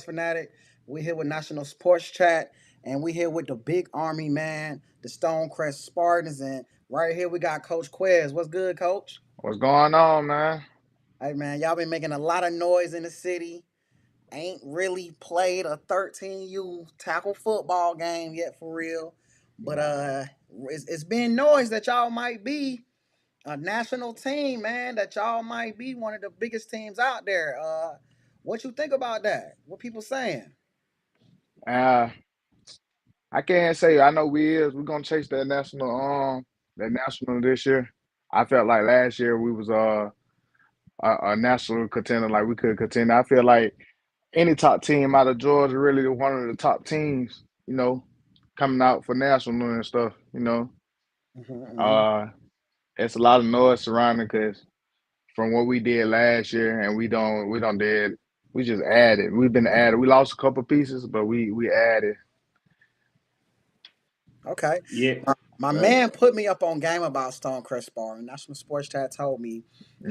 Fanatic. We here with National Sports Chat, and we here with the big army man, the STONECREST Spartans, and right here we got Coach Quez. What's good, Coach? What's going on, man? Hey man, y'all been making a lot of noise in the city. Ain't really played a 13U tackle football game yet for real, but it's been noise that y'all might be a national team, man. That y'all might be one of the biggest teams out there. What you think about that? What people saying? Uh, I can't say I know we're gonna chase that national this year. I felt like last year we was a national contender, like we could contend. I feel like any top team out of Georgia really one of the top teams, coming out for national and stuff. Hmm. Uh, it's a lot of noise surrounding because from what we did last year, and we don't did we just added. We've been added. We lost a couple pieces, but we added. Okay. Yeah, My good. man put me up on game about Stonecrest Sparring. National Sports Chat told me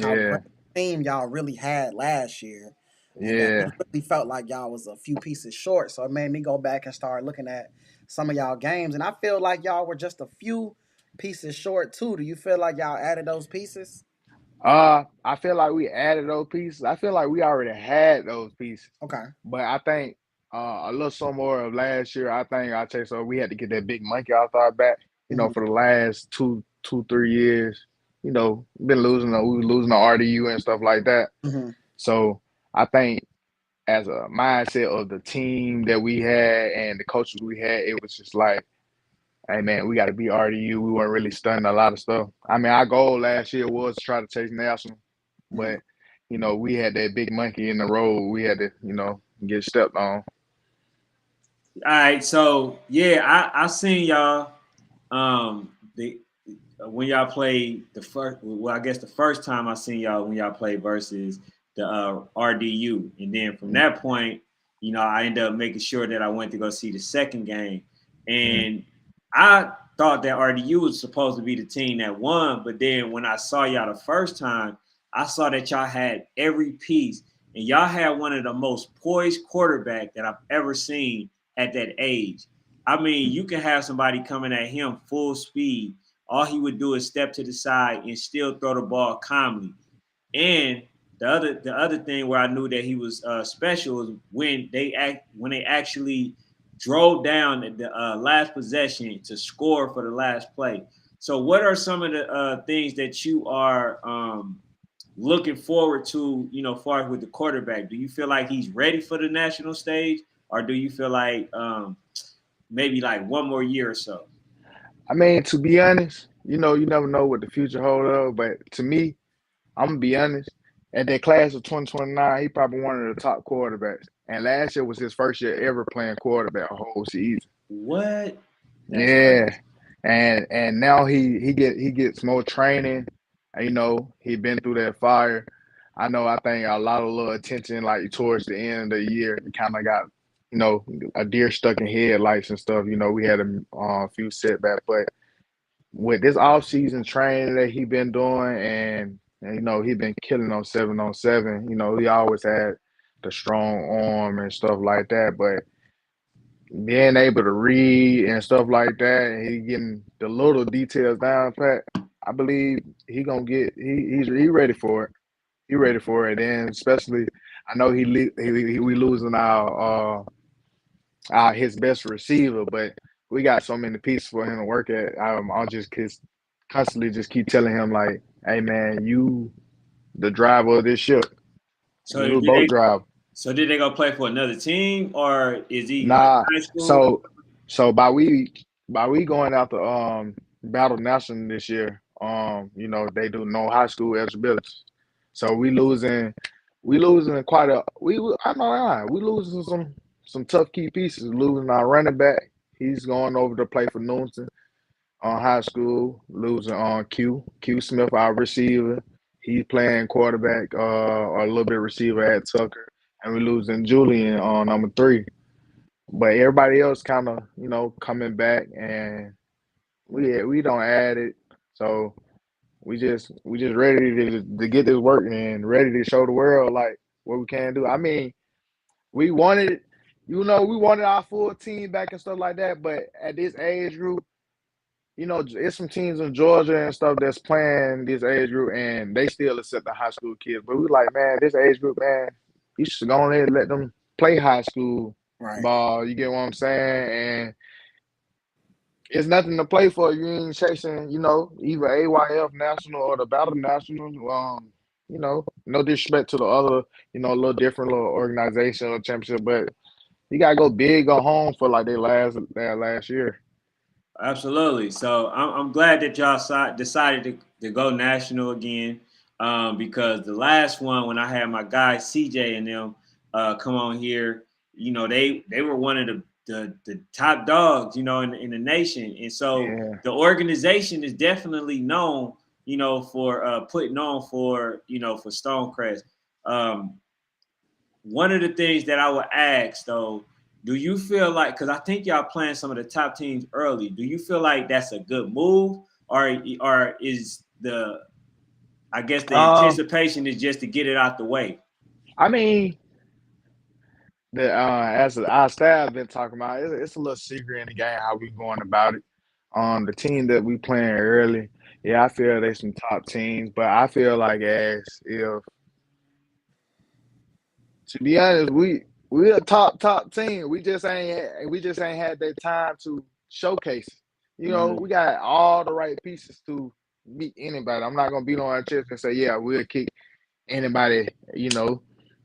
how great Yeah, a team y'all really had last year, and that he yeah. really felt like y'all was a few pieces short. So it made me go back and start looking at some of y'all games, and I feel like y'all were just a few pieces short too. Do you feel like y'all added those pieces? I feel like we added those pieces. I feel like we already had those pieces, Okay. but I think a little some more of last year. I think I take so we had to get that big monkey off our back. Hmm. For the last 3 years, been losing. We were losing the RDU and stuff like that. Hmm. So I think as a mindset of the team that we had and the coaches we had, it was just like, hey man, we got to be RDU. We weren't really stunning a lot of stuff. I mean, our goal last year was to try to chase national, Hmm. but we had that big monkey in the road. We had to, get stepped on. All right, so yeah, I seen y'all the when y'all played the first. Well, I guess the first time I seen y'all when y'all played versus the RDU, and then from that point, I ended up making sure that I went to go see the second game, Mm-hmm. and I thought that RDU was supposed to be the team that won, but then when I saw y'all the first time, I saw that y'all had every piece, and y'all had one of the most poised quarterback that I've ever seen at that age. I mean, you can have somebody coming at him full speed. All he would do is step to the side and still throw the ball calmly. And the other thing where I knew that he was special was when they actually drove down at the last possession to score for the last play. So, what are some of the things that you are looking forward to? Far as with the quarterback, do you feel like he's ready for the national stage, or do you feel like maybe like one more year or so? I mean, to be honest, you never know what the future holds up. But to me, I'm gonna be honest. At that class of 2029, he probably one of the top quarterbacks. And last year was his first year ever playing quarterback a whole season. What? That's Yeah, crazy. and now he gets more training. He been through that fire. I think a lot of little attention like towards the end of the year, kind of got a deer stuck in headlights and stuff. We had a few setbacks, but with this off season training that he been doing, and he been killing on 7 on 7. He always had the strong arm and stuff like that, but being able to read and stuff like that, and he getting the little details down pat. I believe he gonna get he ready for it. He ready for it, and especially I know we losing our his best receiver, but we got so many pieces for him to work at. I'll just constantly just keep telling him like, hey man, you the driver of this ship. So You the did boat they? driver. So did they go play for another team, or is he like Nah, high school? so by we going out the battle national this year, they do no high school eligibility. So we losing quite a I'm not lying, we losing some tough key pieces. Losing our running back. He's going over to play for Newton on high school. Losing on Q Smith, our receiver. He's playing quarterback or a little bit receiver at Tucker. And we losing Julian on number 3. But everybody else kind of, coming back, and we don't add it. So we just ready to get this work and ready to show the world like what we can do. I mean, we wanted, we wanted our full team back and stuff like that. But at this age group, it's some teams in Georgia and stuff that's playing this age group, and they still accept the high school kids. But we like, man, this age group, man, you should go on there and let them play high school Right. ball. You get what I'm saying? And it's nothing to play for. You ain't chasing, either AYF national or the Battle National. No disrespect to the other, a little different little organization or championship, but you gotta go big or home for like their last year. Absolutely. So I'm glad that y'all decided to go national again, because the last one when I had my guy CJ and them come on here, they were one of the top dogs, in the nation, and so Yeah. the organization is definitely known, for putting on for Stonecrest. Um, One of the things that I would ask though, do you feel like, because I think y'all playing some of the top teams early, do you feel like that's a good move, or is I guess the Um, anticipation is just to get it out the way? I mean, as our staff been talking about, it's a little secret in the game how we going about it. The team that we playing early, yeah, I feel they some top teams, but I feel like as if, to be honest, we a top team. We just ain't had that time to showcase. Mm-hmm. We got all the right pieces to beat anybody. I'm not gonna beat on our chest and say, yeah, we'll kick anybody,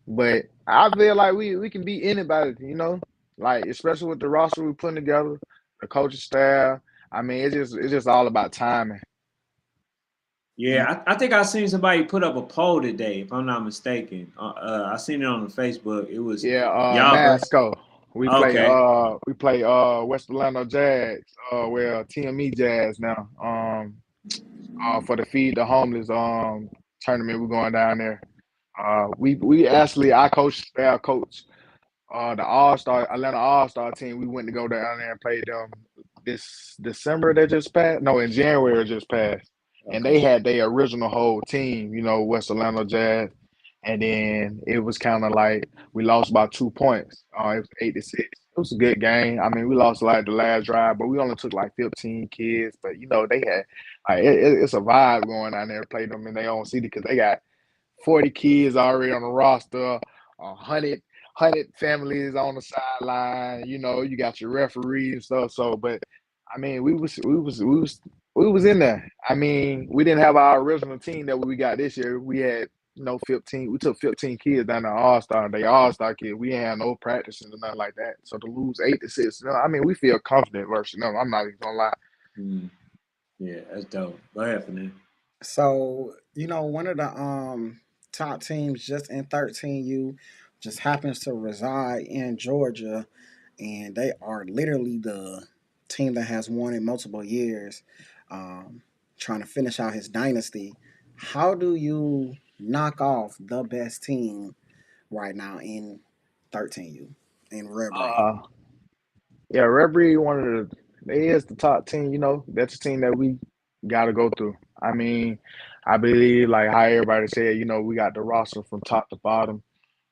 but I feel like we can beat anybody, like especially with the roster we putting together, the coaching staff. I mean, it's just all about timing. Yeah, I think I seen somebody put up a poll today, if I'm not mistaken. I seen it on the Facebook. It was Yeah, y'all versus. Masco. Okay, We play West Atlanta Jags, TME Jazz now. For the Feed the Homeless tournament we're going down there. We actually I coach the Atlanta All Star team. We went to go down there and play them this December that just passed. No, in January just passed. And they okay, had their original whole team, West Atlanta Jazz. And then it was kind of like we lost by 2 points. It was 8-6. It was a good game. I mean, we lost like the last drive, but we only took like 15 kids. But they had it's a vibe going down there to play them in their own city because they got 40 kids already on the roster, 100 families on the sideline. You got your referee and stuff. So, but I mean, we was in there. I mean, we didn't have our original team that we got this year. We had 15. We took 15 kids down to All Star. They All Star kids. We ain't had no practices or nothing like that. So to lose 8-6, I mean, we feel confident versus them. I'm not even gonna lie. mm, yeah, that's dope. Go ahead, Fernand. So, one of the top teams just in 13U just happens to reside in Georgia, and they are literally the team that has won in multiple years, um, trying to finish out his dynasty. How do you knock off the best team right now in 13U in Red Breed? Uh, Yeah, RAREBREEDS one of they is the top team. That's a team that we got to go through. I mean, I believe like how everybody said, we got the roster from top to bottom.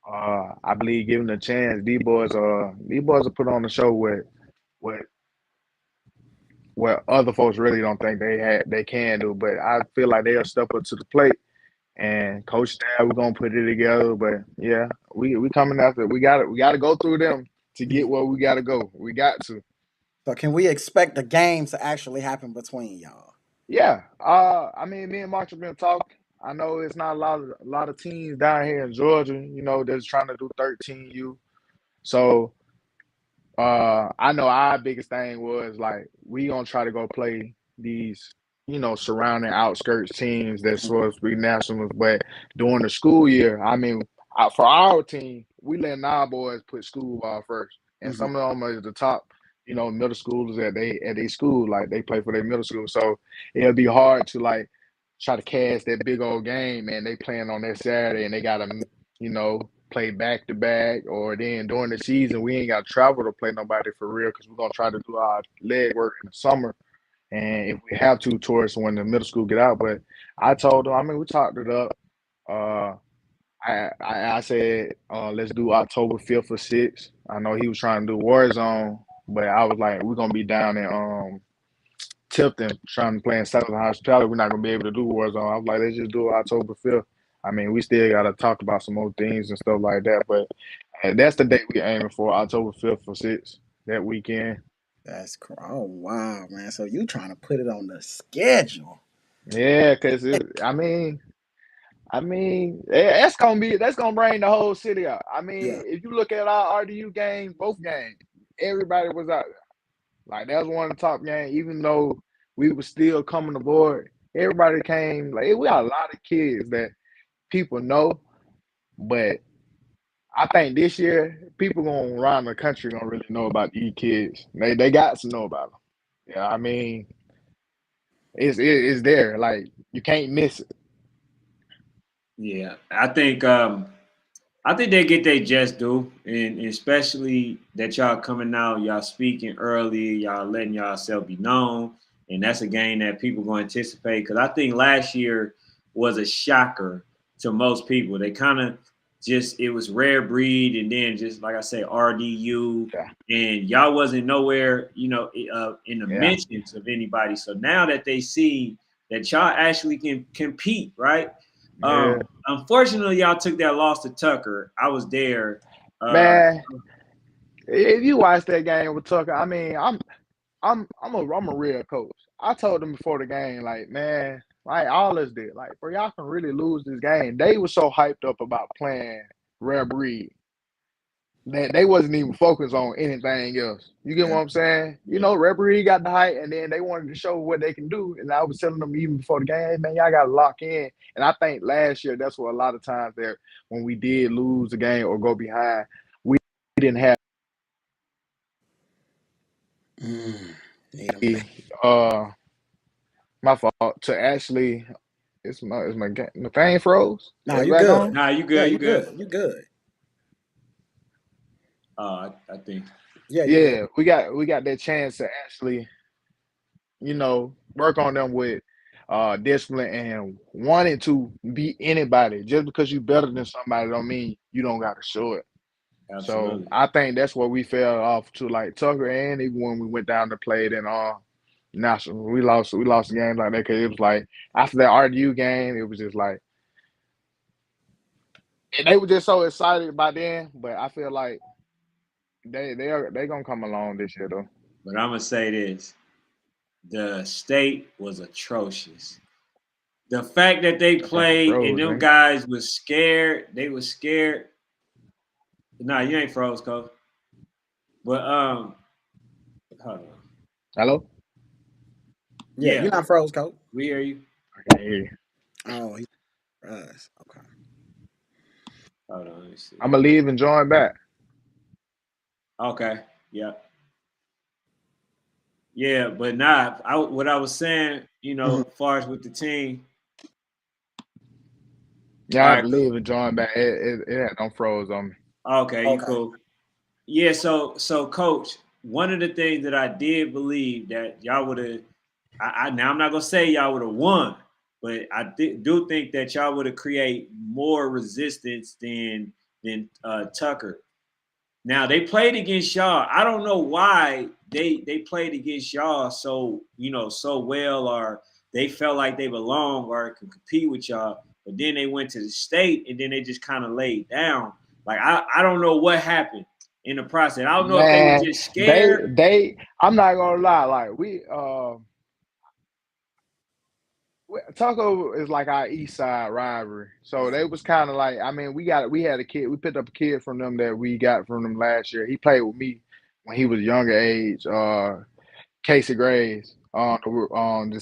I believe given a chance, these boys are put on the show what what other folks really don't think they can do. But I feel like they'll step up to the plate. And coach staff, we're gonna put it together. But yeah, we coming after. We got to go through them to get where we got to go. We got to. So, can we expect the game to actually happen between y'all? Yeah, I mean, me and Mark have been talking. I know it's not a lot of teams down here in Georgia, that's trying to do 13U. So, I know our biggest thing was like we gonna try to go play these, surrounding outskirts teams that's supposed to be nationals. But during the school year, I mean, for our team, we letting our boys put school ball first, and Hmm. some of them are the top, middle schoolers at they school, like they play for their middle school. So it'll be hard to like try to cast that big old game, and they playing on that Saturday, and they gotta, play back to back, or then during the season we ain't got to travel to play nobody for real because we're gonna try to do our leg work in the summer, and if we have to towards when the middle school get out. But I told them, I mean, we talked it up. Uh, I said let's do October 5th or 6th. I know he was trying to do Warzone, but I was like, we're gonna be down in Tipton trying to play in Southern Hospitality. We're not gonna be able to do Warzone. I was like, let's just do October 5th. I mean, we still gotta talk about some more things and stuff like that, but that's the date we're aiming for, October 5th or 6th, that weekend. Oh wow, man. So you trying to put it on the schedule? Yeah, because that's gonna bring the whole city out. I Yeah. mean, if you look at our RDU games, both games, everybody was out there. Like that was one of the top games, even though we were still coming aboard. Everybody came. Like we got a lot of kids that people know, but I think this year people going around the country gonna really know about these kids. They got to know about them. Yeah, I mean, it's there. Like you can't miss it. Yeah, I think they get their just due, and especially that y'all coming out, y'all speaking early, y'all letting yourself be known, and that's a game that people going to anticipate. Because I think last year was a shocker to most people. They kind of just it was rare breed, and then just like I say, RDU, Yeah, and y'all wasn't nowhere, in the yeah, mentions of anybody. So now that they see that y'all actually can compete, right? yeah. Unfortunately, y'all took that loss to Tucker. I was there. Uh, Man, if you watch that game with Tucker, I mean, I'm a real coach. I told them before the game, like, man, like all us did, like, bro, y'all can really lose this game. They were so hyped up about playing rare breed that they wasn't even focused on anything else. You get Yeah. what I'm saying? You yeah, know, rare breed got the hype, and then they wanted to show what they can do. And I was telling them even before the game, hey, man, y'all got to lock in. And I think last year that's what a lot of times there when we did lose the game or go behind, we didn't have Mm, need them. uh my fault to actually. My thing froze. No, Is it you back good. on? nah, you Yeah, good, you you good. good. You good. I think. Yeah, you good. Yeah, we got that chance to actually, work on them with discipline and wanting to beat anybody. Just because you better than somebody don't mean you don't gotta show it. So Absolutely. I think that's where we fell off to like Tucker, and even when we went down to play it in national, we lost the game like that because it was like after that RDU game, it was just like and they were just so excited by then. But I feel like they gonna come along this year though. But I'm gonna say this: the state was atrocious. The fact that they That person played and froze, them man. guys was scared. They was scared. Nah, you ain't froze, coach. But hold on. Hello? Yeah, you're Yeah, not froze, coach. we hear you. I can't hear you. Oh, he froze. Okay. Hold on, let me see. I'm gonna leave and join back. Okay, yeah, yeah, but not. What I was saying, Hmm. as far as with the team. Yeah, All I have right, to leave and join back. It had don't froze on me. okay, you Okay. cool. Yeah, so coach, one of the things that I did believe that y'all would have, now I'm not gonna say y'all would have won, but I do think that y'all would have create more resistance than Tucker. Now they played against y'all. I don't know why they played against y'all so well, or they felt like they belong or could compete with y'all. But then they went to the state and then they just kind of laid down. Like I don't know what happened in the process. I don't know if they were Man, just they scared. they I'm not gonna lie, like Taco is like our east side rivalry. So Right. they was kind of like, I mean, we had a kid, we picked up a kid from them that we got from them last year. He played with me when he was younger age. Casey Graves, the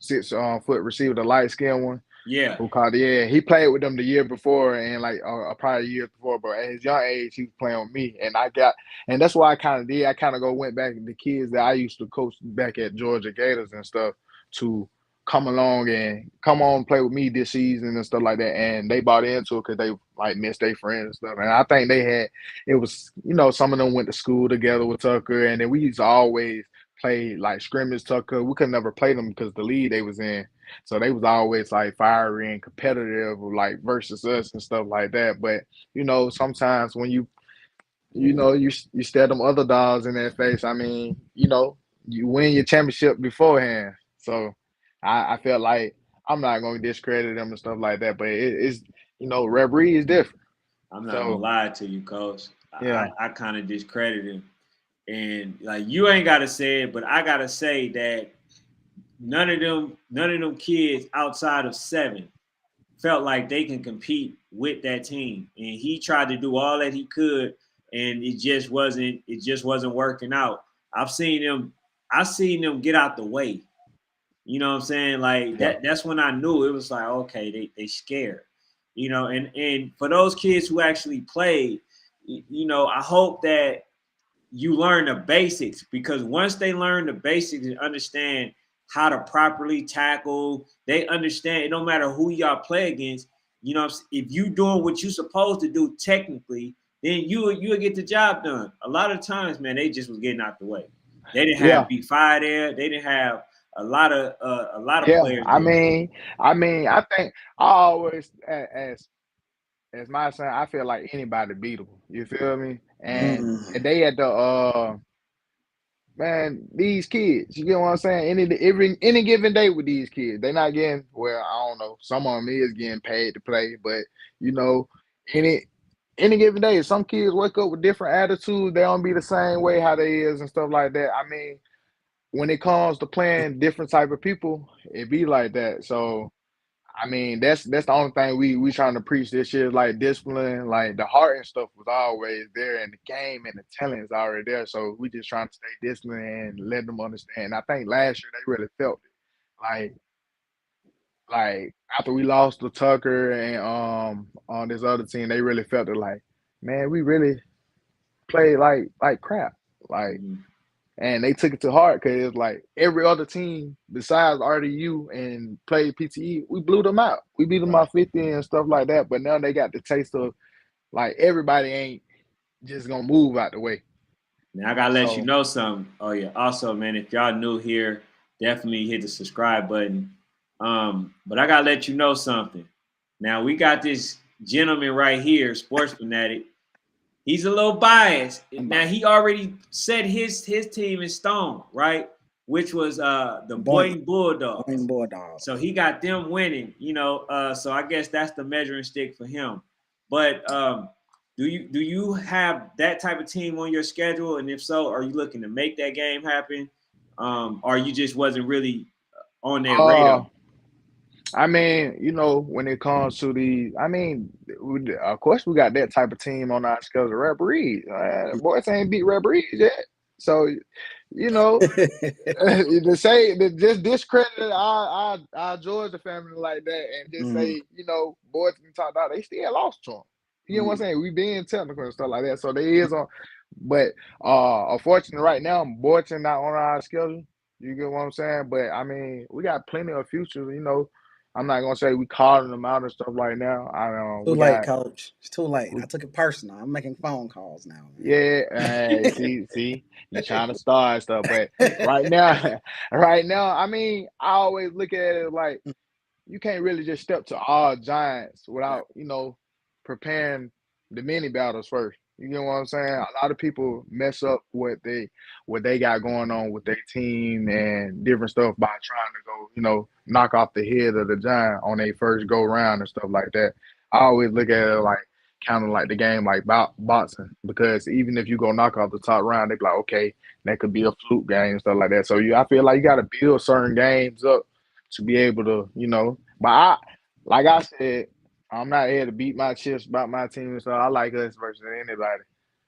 six foot receiver, the light skinned one. Yeah, Who called? Yeah, he played with them the year before and like probably years before. But at his young age, he was playing with me, and that's why I kind of did. I kind of went back to the kids that I used to coach back at Georgia Gators and stuff to come along and come on and play with me this season and stuff like that. And they bought into it because they like missed their friends and stuff. And I think it was some of them went to school together with Tucker, and then we used to always play like scrimmage stuff, cause we could never play them because the league they was in. So they was always like fiery and competitive, like versus us and stuff like that. But sometimes when you stare them other dogs in their face. I mean, you win your championship beforehand. So I felt like I'm not going to discredit them and stuff like that. But it's referee is different. I'm not gonna So lie to you, coach. yeah, I kind of discredit him. And like you ain't gotta say it, but I gotta say that none of them kids outside of 7 felt like they can compete with that team. And he tried to do all that he could, and it just wasn't working out. I've seen them get out the way. You know what I'm saying? Like yeah, that's when I knew it was like, okay, they scared. And for those kids who actually played, I hope that you learn the basics, because once they learn the basics and understand how to properly tackle, they understand it don't matter who y'all play against. If you doing what you supposed to do technically, then you'll get the job done. A lot of times, man, they just was getting out the way. They didn't have yeah, B5 there. They didn't have a lot of yeah. players I there. mean, I think I always as my son, I feel like anybody beatable. You feel me? And Mm. they at the man, these kids, you get what I'm saying? Any given day with these kids, they not getting, well, I don't know. Some of them is getting paid to play, but you know, any any given day, some kids wake up with different attitudes. They don't be the same way how they is and stuff like that. I mean, when it comes to playing different type of people, it be like that. So I mean, that's the only thing we trying to preach this year, like discipline, like the heart and stuff was always there, and the game and the talent is already there. So we just trying to stay disciplined and let them understand. I think last year they really felt it, like like after we lost to Tucker and on this other team, they really felt it. Like, man, we really played like crap, like. Mhm. And they took it to heart because it's like every other team besides RDU and played PTE, we blew them out. We beat them Right. out 50 and stuff like that. But now they got the taste of like everybody ain't just gonna move out the way. Now I gotta let you So know something. Oh yeah. Also, man, if y'all new here, definitely hit the subscribe button. But I gotta let you know something. Now we got this gentleman right here, sports fanatic. He's a little biased. Now he already set his team in stone, right? Which was the Boing, Boynton Bulldogs. boing, Bulldogs. So he got them winning, so I guess that's the measuring stick for him. But do you have that type of team on your schedule? And if so, are you looking to make that game happen? Or you just wasn't really on their uh radar? I mean, when it comes to of course we got that type of team on our schedule. RAREBREEDS. Boys ain't beat RAREBREEDS yet. So, you know, to say to just discredit our Georgia family like that and just Mm, say, boys can talk about they still lost to them. You know what I'm mm. saying? We being technical and stuff like that. So they is on, but unfortunately right now, boys are not on our schedule. You get what I'm saying? But I mean, we got plenty of future. I'm not gonna say we calling them out and stuff like now. Too We late, got coach. It's too late. we I took it personal. I'm making phone calls now, Yeah, see, you trying to start stuff, but right now, right now, I mean, I always look at it like you can't really just step to all giants Right. without, preparing the mini battles first. You know what I'm saying? A lot of people mess up what they got going on with their team and different stuff by trying to go, knock off the head of the giant on their first go round and stuff like that. I always look at it like kind of like the game like boxing because even if you go knock off the top round, they be like, okay, that could be a fluke game and stuff like that. So I feel like you got to build certain games up to be able to, But like I said, I'm not here to beat my chest about my team, so I like us versus anybody.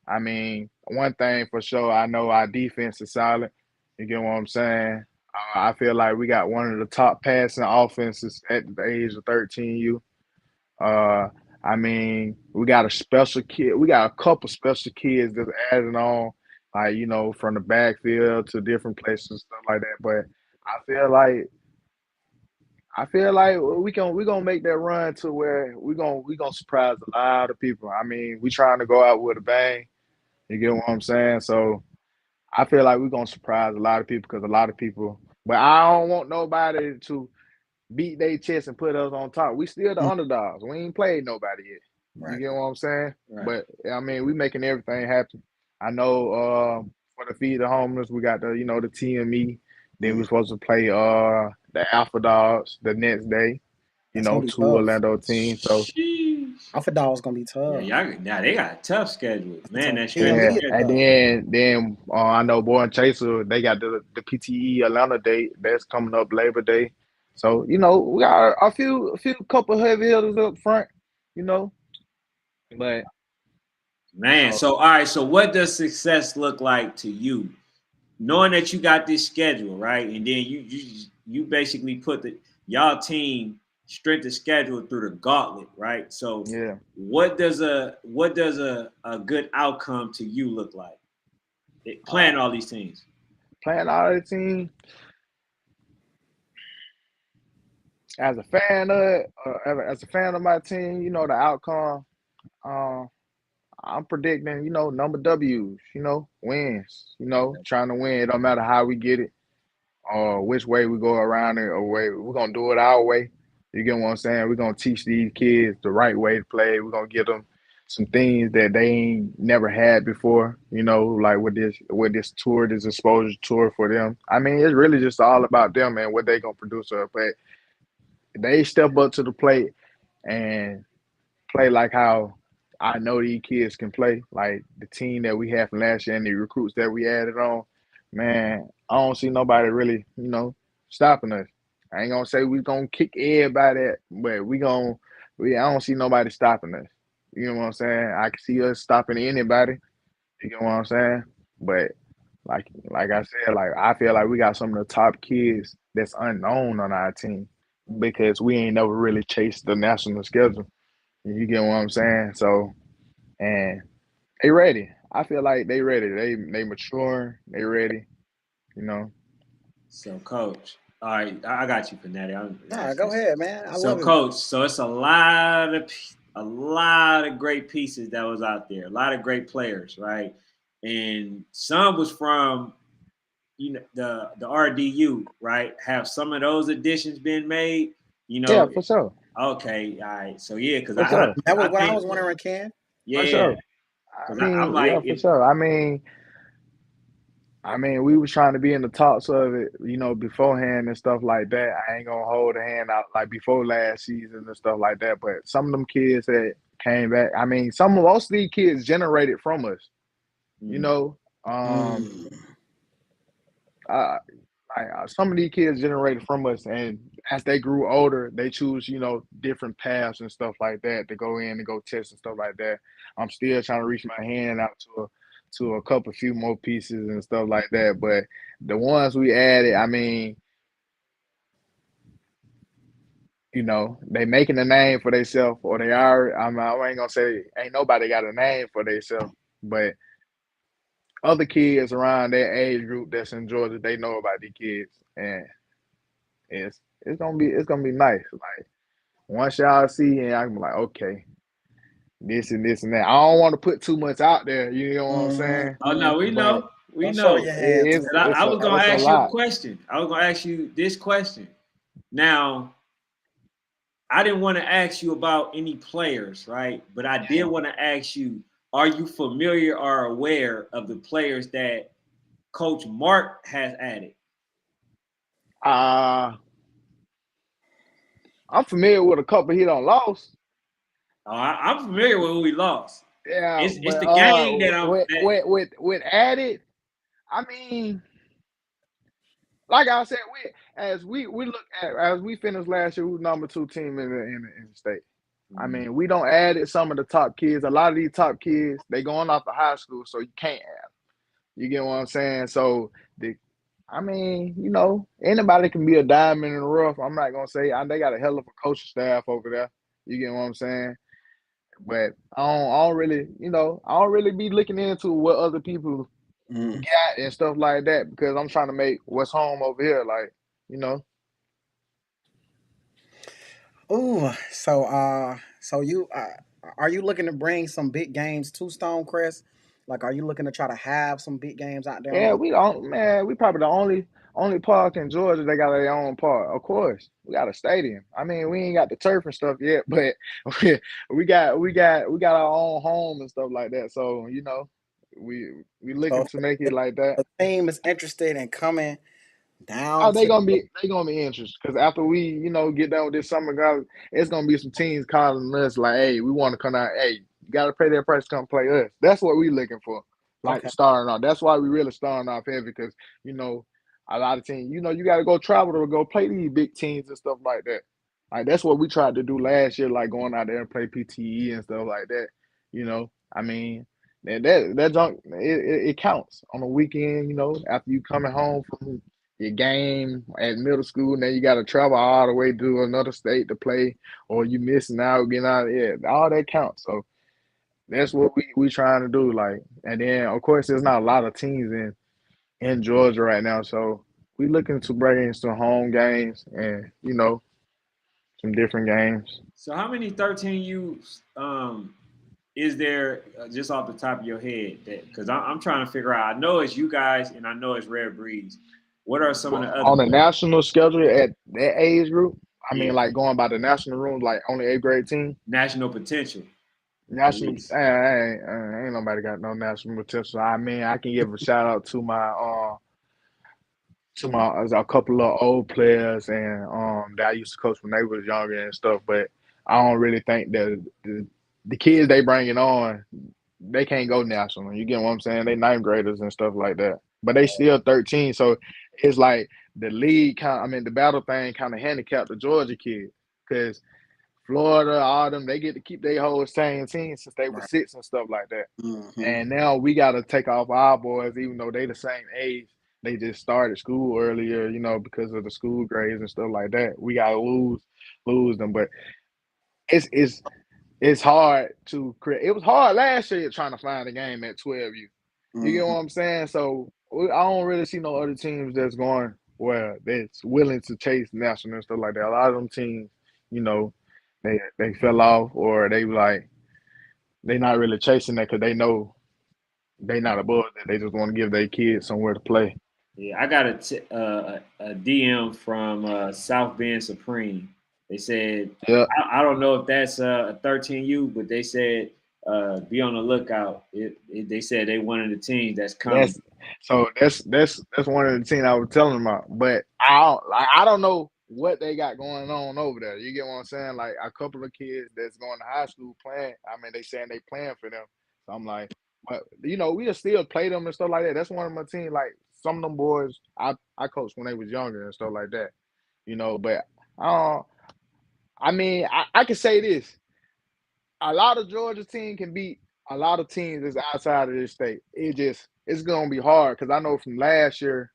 I mean, one thing for sure, I know our defense is solid. You get what I'm saying? I feel like we got one of the top passing offenses at the age of 13U. Uh, I mean, we got a special kid. We got a couple special kids that's added on, like from the backfield to different places and stuff like that. But I feel like we gonna make that run to where we gonna surprise a lot of people. I mean, we trying to go out with a bang. You get what I'm saying? So I feel like we're gonna surprise a lot of people because a lot of people. But I don't want nobody to beat their chest and put us on top. We still the Mm, underdogs. We ain't played nobody yet. You right. get what I'm saying? Right. But I mean, we making everything happen. I know for the feed the homeless, we got the TME. Then we're Mm. supposed to play the Alpha Dogs the next day. That's gonna be Two tough. Orlando teams. So Sheesh. Alpha Dog's gonna be Yeah, tough. y'all now they got a tough schedule. Man, So that strength of yeah, TME is schedule. and tough. then I know Boy and Chaser, they got the PTE Atlanta date that's coming up Labor Day. So we got a few couple heavy hitters up front. You know, but you Man, know, so all right, so what does success look like to you? Knowing that you got this schedule, right? And then you basically put the y'all team strength of schedule through the gauntlet, right? So yeah. what does a good outcome to you look like? Playing Uh, all these teams. Playing out of the team as a fan of it, as a fan of my team, the outcome. Uh, I'm predicting, number W's, wins. Trying to win. It don't matter how we get it or which way we go around it or way we're gonna do it our way. You get what I'm saying? We're gonna teach these kids the right way to play. We're gonna give them some things that they ain't never had before, like with this tour, this exposure tour for them. I mean, it's really just all about them and what they gonna produce up. But they step up to the plate and play like how I know these kids can play, like the team that we had from last year and the recruits that we added on. Man, I don't see nobody really, stopping us. I ain't gonna say we gonna kick everybody, but I don't see nobody stopping us. You know what I'm saying? I can see us stopping anybody. You know what I'm saying? But like I said, like I feel like we got some of the top kids that's unknown on our team because we ain't never really chased the national schedule. You get what I'm saying? So, and they ready. I feel like they ready. They maturing. They ready. You know. So, coach, all right, I got you, Fanatic. Nah, go ahead, man. I So, love it. coach, so it's a lot of great pieces that was out there, a lot of great players, right? And some was from the RDU, right? Have some of those additions been made? You Yeah, know, for sure. okay, all right. So yeah, because For I, sure. That was I what I think was wondering, Ken. For yeah, sure. I because I'm mean, like yeah, for sure. I mean, we was trying to be in the talks of it, beforehand and stuff like that. I ain't gonna hold a hand out like before last season and stuff like that. But some of them kids that came back, I mean, most of these kids generated from us. You mm, know, um, Mm. I, some of these kids generated from us, and as they grew older, they choose, different paths and stuff like that to go in and go test and stuff like that. I'm still trying to reach my hand out to a couple, few more pieces and stuff like that. But the ones we added, I mean, they making a name for themselves, or they are. I ain't gonna say ain't nobody got a name for themselves, but other kids around their age group that's in Georgia, they know about these kids, and it's gonna be nice. Like once y'all see, and I'm like, okay, this and this and that. I don't want to put too much out there. You know what I'm Mm-hmm. saying? oh no, we But know, we Don't show know. your hand it's too I, much. I it's a was gonna it's a ask you a lot. question. I was gonna ask you this question. Now, I didn't want to ask you about any players, right? But I did Yeah. want to ask you, are you familiar or aware of the players that Coach Mark has added? Uh I'm familiar with a couple he don't lost. I'm familiar with who we lost. Yeah, It's but the game that I'm with that with with with added, I mean, like I said, we look at as we finished last year, we were number two team in the state. I mm, mean, we don't add it some of the top kids. A lot of these top kids, they going off of high school, so you can't add. You get what I'm saying? So I mean, anybody can be a diamond in the rough. I'm not gonna say they got a hell of a coaching staff over there. You get what I'm saying? But I don't really, I don't really be looking into what other people Mm. got and stuff like that because I'm trying to make what's home over here. Like, you know, Ooh, so you are you looking to bring some big games to Stonecrest? Like, are you looking to try to have some big games out there on Yeah, the? we don't, man. We probably the only park in Georgia that got their own park. Of course, we got a stadium. I mean, we ain't got the turf and stuff yet, but we got our own home and stuff like that. So we So looking to make it if like that. a team is interested in coming down Oh, to, they gonna be interested because after we get done with this summer, guys, it's gonna be some teams calling us like, hey, we want to come out. Hey, you gotta pay their price to come play us. That's what we looking for. Like okay, starting off. That's why we really starting off heavy because you know a lot of teams. You got to go travel to go play these big teams and stuff like that. Like that's what we tried to do last year, like going out there and play PTE and stuff like that. I mean, that junk it counts on the weekend. After you coming home from your game at middle school, and then you got to travel all the way to another state to play, or you missing out, getting out. Yeah, all that counts. So that's what we trying to do. Like, and then of course, there's not a lot of teams in Georgia right now, so we looking to bring in some home games and some different games. So how many 13U is there just off the top of your head? That because I'm trying to figure out. I know it's you guys and I know it's Rare Breeds. What are some of the other On the ones? national schedule at that age group, I mean, Yeah, like going by the national rules, like only eighth grade team. national potential at National, least. ain't nobody got no national potential. I mean, I can give a shout out to a couple of old players and that I used to coach when they was younger and stuff. But I don't really think that the kids they bringing on they can't go national. You get what I'm saying? They ninth graders and stuff like that. But they still 13, so it's like the league the battle thing kind of handicapped the Georgia kids because Florida, all them, they get to keep their whole same team since they were right. six and stuff like that. Mm-hmm. And now we got to take off our boys, even though they the same age. They just started school earlier, because of the school grades and stuff like that. We gotta lose them, but it's it's hard to create. It was hard last year trying to find a game at 12U. You get what Mm-hmm. I'm saying? So I don't really see no other teams that's going that's willing to chase national and stuff like that. A lot of them teams, you know, they fell off or they not really chasing that because they know they not above that. They just want to give their kids somewhere to play. Yeah, I got a DM from South Bend Supreme. They said, Yeah, I don't know if that's a 13U, but they said be on the lookout. They said they one of the teams that's coming. that's that's one of the teams I was telling them about. But I don't know what they got going on over there. You get what I'm saying? Like a couple of kids that's going to high school playing. I mean, they saying they playing for them. So I'm like, but we just still play them and stuff like that. That's one of my team. Like some of them boys I coached when they was younger and stuff like that. But uh, I mean, I can say this: a lot of Georgia team can beat a lot of teams that's outside of this state. It's gonna be hard because I know from last year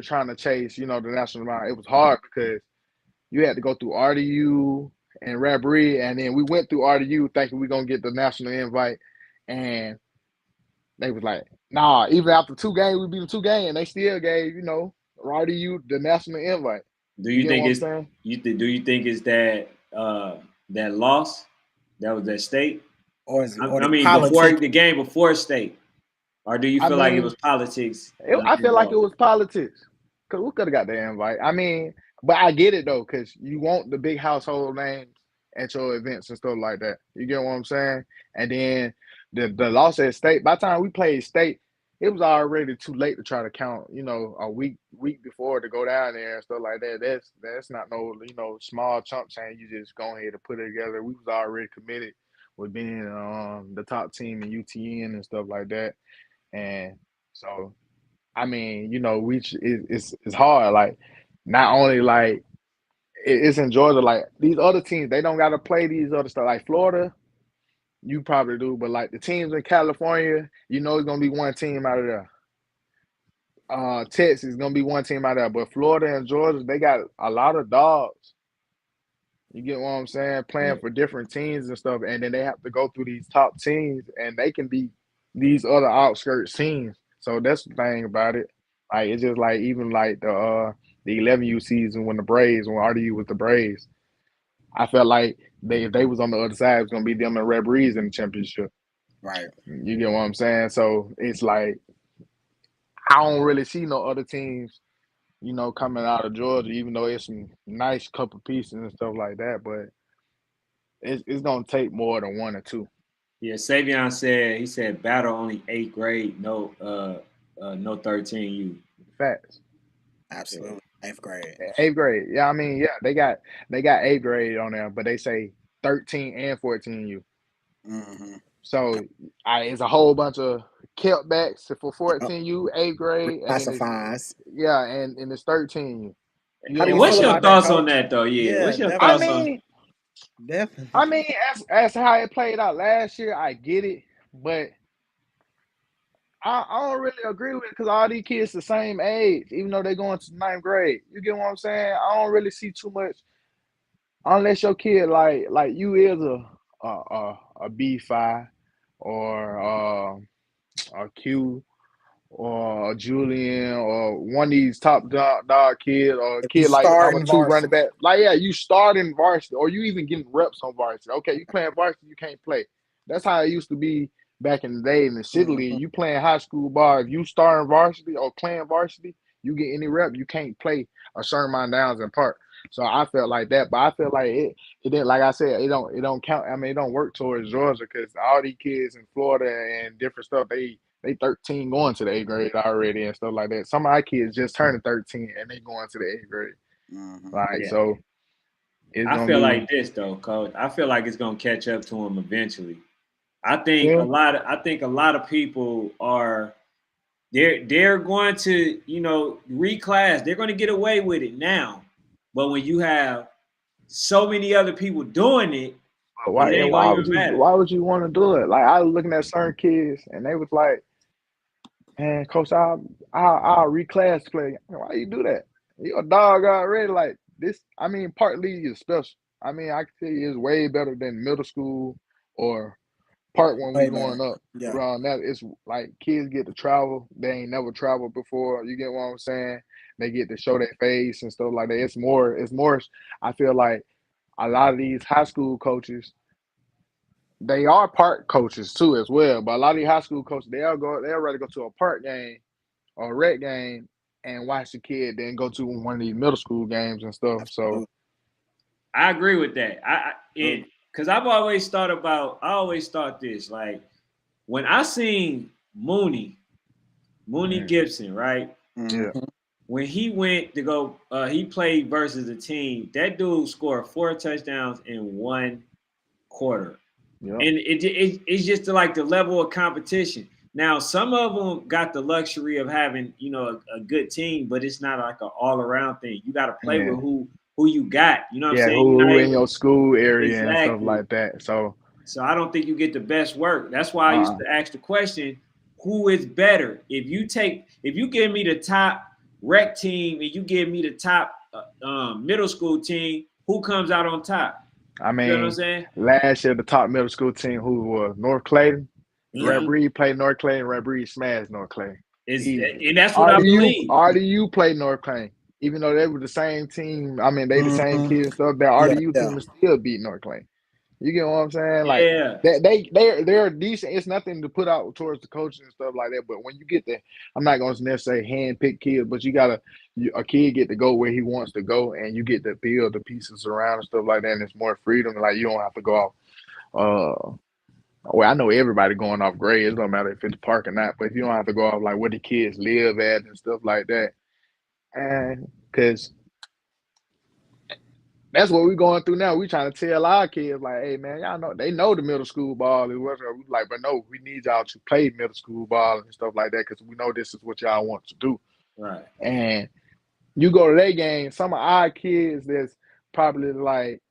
trying to chase the national round, it was hard because you had to go through RDU and RAREBREEDS, and then we went through RDU thinking we are gonna get the national invite, and they was like, nah. Even after two games, we beat them two games, and they still gave RDU the national invite. Do You you get think what I'm it's saying? do you think it's that loss that was that state? Or is it, or I the mean, before politic? the game before state, or do you I feel like it mean, was politics I feel like it involved? was politics because we could have got the invite. I mean, but I get it though because you want the big household names at your events and stuff like that. You get what I'm saying? And then the loss at state. By the time we played state, it was already too late to try to count. A week before to go down there and stuff like that. That's not no small chump change. You just go ahead and put it together. We was already committed with being the top team in UTN and stuff like that. And so I mean, it's hard. Like, not only like it's in Georgia, like these other teams, they don't got to play these other stuff. Like Florida, you probably do, but like the teams in California, it's gonna be one team out of there. Texas is gonna be one team out of there, but Florida and Georgia, they got a lot of dogs. You get what I'm saying? Playing Yeah. for different teams and stuff, and then they have to go through these top teams, and they can be these other outskirts teams. So that's the thing about it. Like it's just like even like the 11U season when RDU was the Braves, I felt like if they was on the other side, it was gonna be them and RAREBREEDS in the championship. Right. You get what I'm saying? So it's like I don't really see no other teams, coming out of Georgia, even though it's some nice couple pieces and stuff like that. But it's gonna take more than one or two. Yeah, Savion said he said battle only 8th grade, no 13U. Facts. Yeah. Absolutely. 8th grade. 8th grade. Yeah, I mean, yeah, they got 8th grade on there, but they say 13 and 14U. Mm-hmm. So it's a whole bunch of kept backs for Yep. 14U, 8th grade, and then it's Reclassifies. yeah, and it's 13U. You How get do And you what I'm what's feel your about saying? that, thoughts on Coach? that though? Yeah, Yeah, what's your I thoughts definitely. on? mean, Definitely. I mean, as how it played out last year, I get it, but I don't really agree with it because all these kids the same age, even though they're going to ninth grade. You get what I'm saying? I don't really see too much unless your kid like you is a B5 or a Q or a Julian or one of these top dog kids or a If you kid like start number in two running varsity. back. Like, yeah, you start in varsity or you even getting reps on varsity. Okay, you playing varsity, you can't play. That's how it used to be back in the day in the city Mm-hmm. league. You playing high school ball. If you start in varsity or playing varsity, you get any rep, you can't play a certain amount of downs in park. So I felt like that, but I feel like it didn't, like I said, it don't count. I mean, it don't work towards Georgia because all these kids in Florida and different stuff, they 13 going to the 8th grade already and stuff like that. Some of our kids just turning 13 and they going to the 8th grade. Mm-hmm. Like, Yeah, so it's I gonna feel be like this though, coach. I feel like it's gonna catch up to him eventually. I think a yeah. lot of I think a lot of people are they're going to, reclass. They're going to get away with it now. But when you have so many other people doing it, But it why and ain't gonna why even would you matter. why would you want to do it? Like I was looking at certain kids and they was like, man, coach, I'll reclass play. Why you do that? You a dog already. Like this, I mean, part league is special. I mean, I can tell you it's way better than middle school or part when we Way better. going up Yeah. around that. It's like kids get to travel. They ain't never traveled before. You get what I'm saying? They get to show their face and stuff like that. It's more I feel like a lot of these high school coaches, they are park coaches too as well. But a lot of these high school coaches, they'll rather go to a park game or a rec game and watch the kid than go to one of these middle school games and stuff. So Absolutely. I agree with that. Because I always thought this, like when I seen Mooney mhm, Gibson, right? yeah, Mm-hmm. When he went to go, he played versus a team. That dude scored 4 touchdowns in 1 quarter. yeah, And it's just like the level of competition. Now, some of them got the luxury of having, a good team, but it's not like an all around thing. You got to play yeah. with who you got. You know what I'm Yeah, saying? You're not who in able your school area and stuff exactly. like that. So So I don't think you get the best work. That's why I used uh to ask the question, who is better? If you give me the top rec team and you give me the top middle school team, who comes out on top? I You feel what I'm mean, saying? last year the top middle school team who was North Clayton. Mm-hmm. RAREBREEDS played North Clayton, RAREBREEDS smashed North Clayton. Is Easily. and that's what I RDU believe. RDU played North Clayton. Even though they were the same team, I mean they the same Mm-hmm. kids and stuff, that Yeah. RDU Yeah. team still beat North Clayton. You get what I'm saying? Like Yeah. they're decent. It's nothing to put out towards the coaches and stuff like that. But when you get there, I'm not going to necessarily hand pick kids, but a kid get to go where he wants to go, and you get to build the pieces around and stuff like that. And it's more freedom. Like you don't have to go off. Well, I know everybody going off grades. It don't matter if it's park or not. But if you don't have to go off like where the kids live at and stuff like that, and because that's what we're going through now. We trying to tell our kids, like, hey man, y'all know they know the middle school ball is what we like, but no, we need y'all to play middle school ball and stuff like that because we know this is what y'all want to do. Right. And you go to that game, some of our kids that's probably like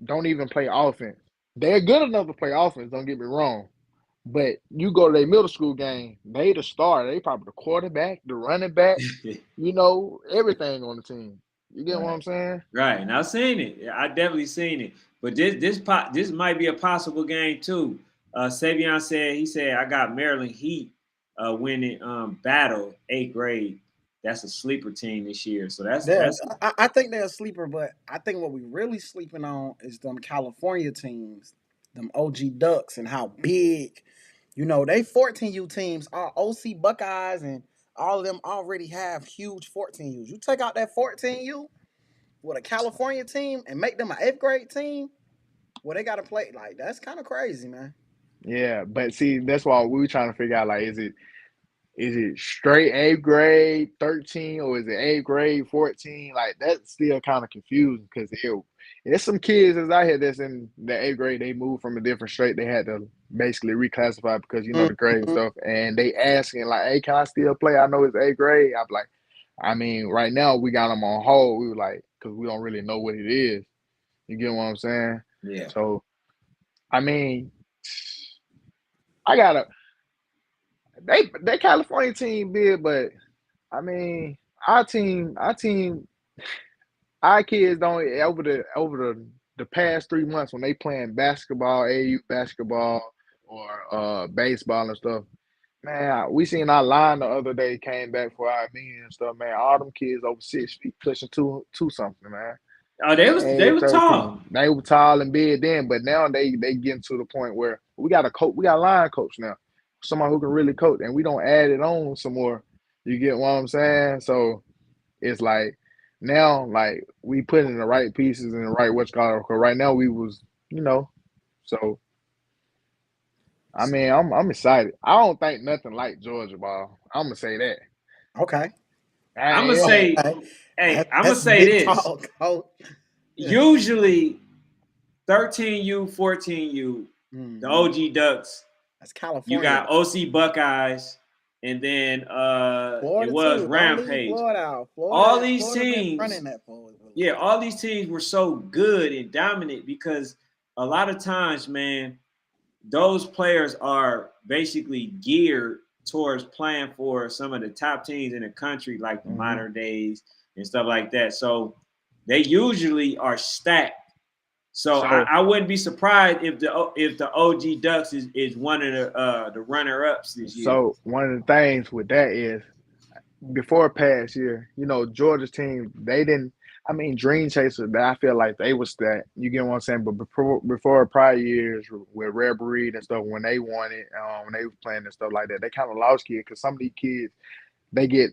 don't even play offense. They're good enough to play offense, don't get me wrong. But you go to their middle school game, they the star. They probably the quarterback, the running back, everything on the team. You get what Right. I'm saying? Right. And I've seen it. Yeah, I definitely seen it. But this might be a possible game too. Savion said I got Maryland Heat winning battle 8th grade. That's a sleeper team this year. So that's I think they're a sleeper, but I think what we really sleeping on is them California teams them OG Ducks and how big, they 14U teams are OC Buckeyes and all of them already have huge 14Us. You take out that 14U with a California team and make them an 8th grade team, well, they got to play. Like, that's kind of crazy, man. Yeah, but see, that's why we were trying to figure out like, is it straight 8th grade 13 or is it 8th grade 14? Like that's still kind of confusing because there's some kids that's out here that's in the 8th grade. They moved from a different state. They had to basically reclassify because the grade and Mhm. stuff. And they asking like, "Hey, can I still play? I know it's 8th grade." I'm like, I mean, right now we got them on hold. We were like, because we don't really know what it is. You get what I'm saying? Yeah. So I mean, I gotta they California team big, but I mean, our kids don't over the past 3 months when they playing basketball, AU basketball or baseball and stuff. Man, we seen our line the other day came back for our meeting and stuff. Man, all them kids over 6 feet pushing two something, man. Oh, they Age was 13. tall. They were tall and big then, but now they getting to the point where we got a coach, we got a line coach now. Someone who can really coach, and we don't add it on some more. You get what I'm saying? So it's like now, like we put in the right pieces in the right what's called. Cause right now we was, so I mean I'm excited. I don't think nothing like Georgia ball. I'm gonna say that. Okay. I'm gonna I, say, Okay. hey, I'm gonna That's say big this. talk, coach. Yeah. Usually, 13U, 14U, the Hmm. OG Ducks. That's You California, got though. OC Buckeyes, and then it Florida, was too. Don't leave Rampage. Florida out. All Florida, these Florida been teams, running that for a yeah, little all these teams were so good and dominant because a lot of times, man, those players are basically geared towards playing for some of the top teams in the country, like the mm-hmm. minor days and stuff like that. So they usually are stacked. So So I wouldn't be surprised if the OG Ducks is one of the runner ups this year. so one of the things with that is before past year, Georgia's team, they didn't. I mean, Dream Chaser, I feel like they was that. You get what I'm saying? But before prior years with RAREBREEDS and stuff, when they won it, when they was playing and stuff like that, they kind of lost kids because some of these kids they get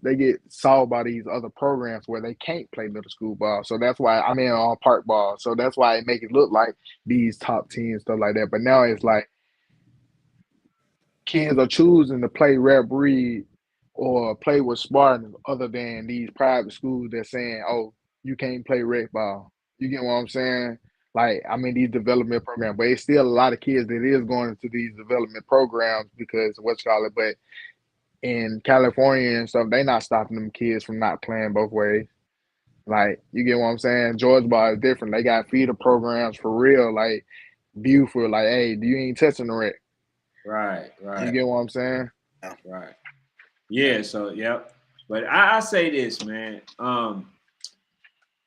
they get solved by these other programs where they can't play middle school ball. So that's why I mean on park ball. So that's why it make it look like these top teams stuff like that. But now it's like kids are choosing to play rare breed or play with Spartans other than these private schools that's saying, "Oh, you can't play rec ball." You get what I'm saying? Like, I mean, these development programs, but it's still a lot of kids that is going into these development programs because what's called it. But in California and stuff, they not stopping them kids from not playing both ways. Like, you get what I'm saying? Georgia ball is different. They got feeder programs for real, like Buford, like, hey, do you ain't touching the rec? Right, You right, get what I'm saying? bit. right. Yeah. So yep. But I say this, man.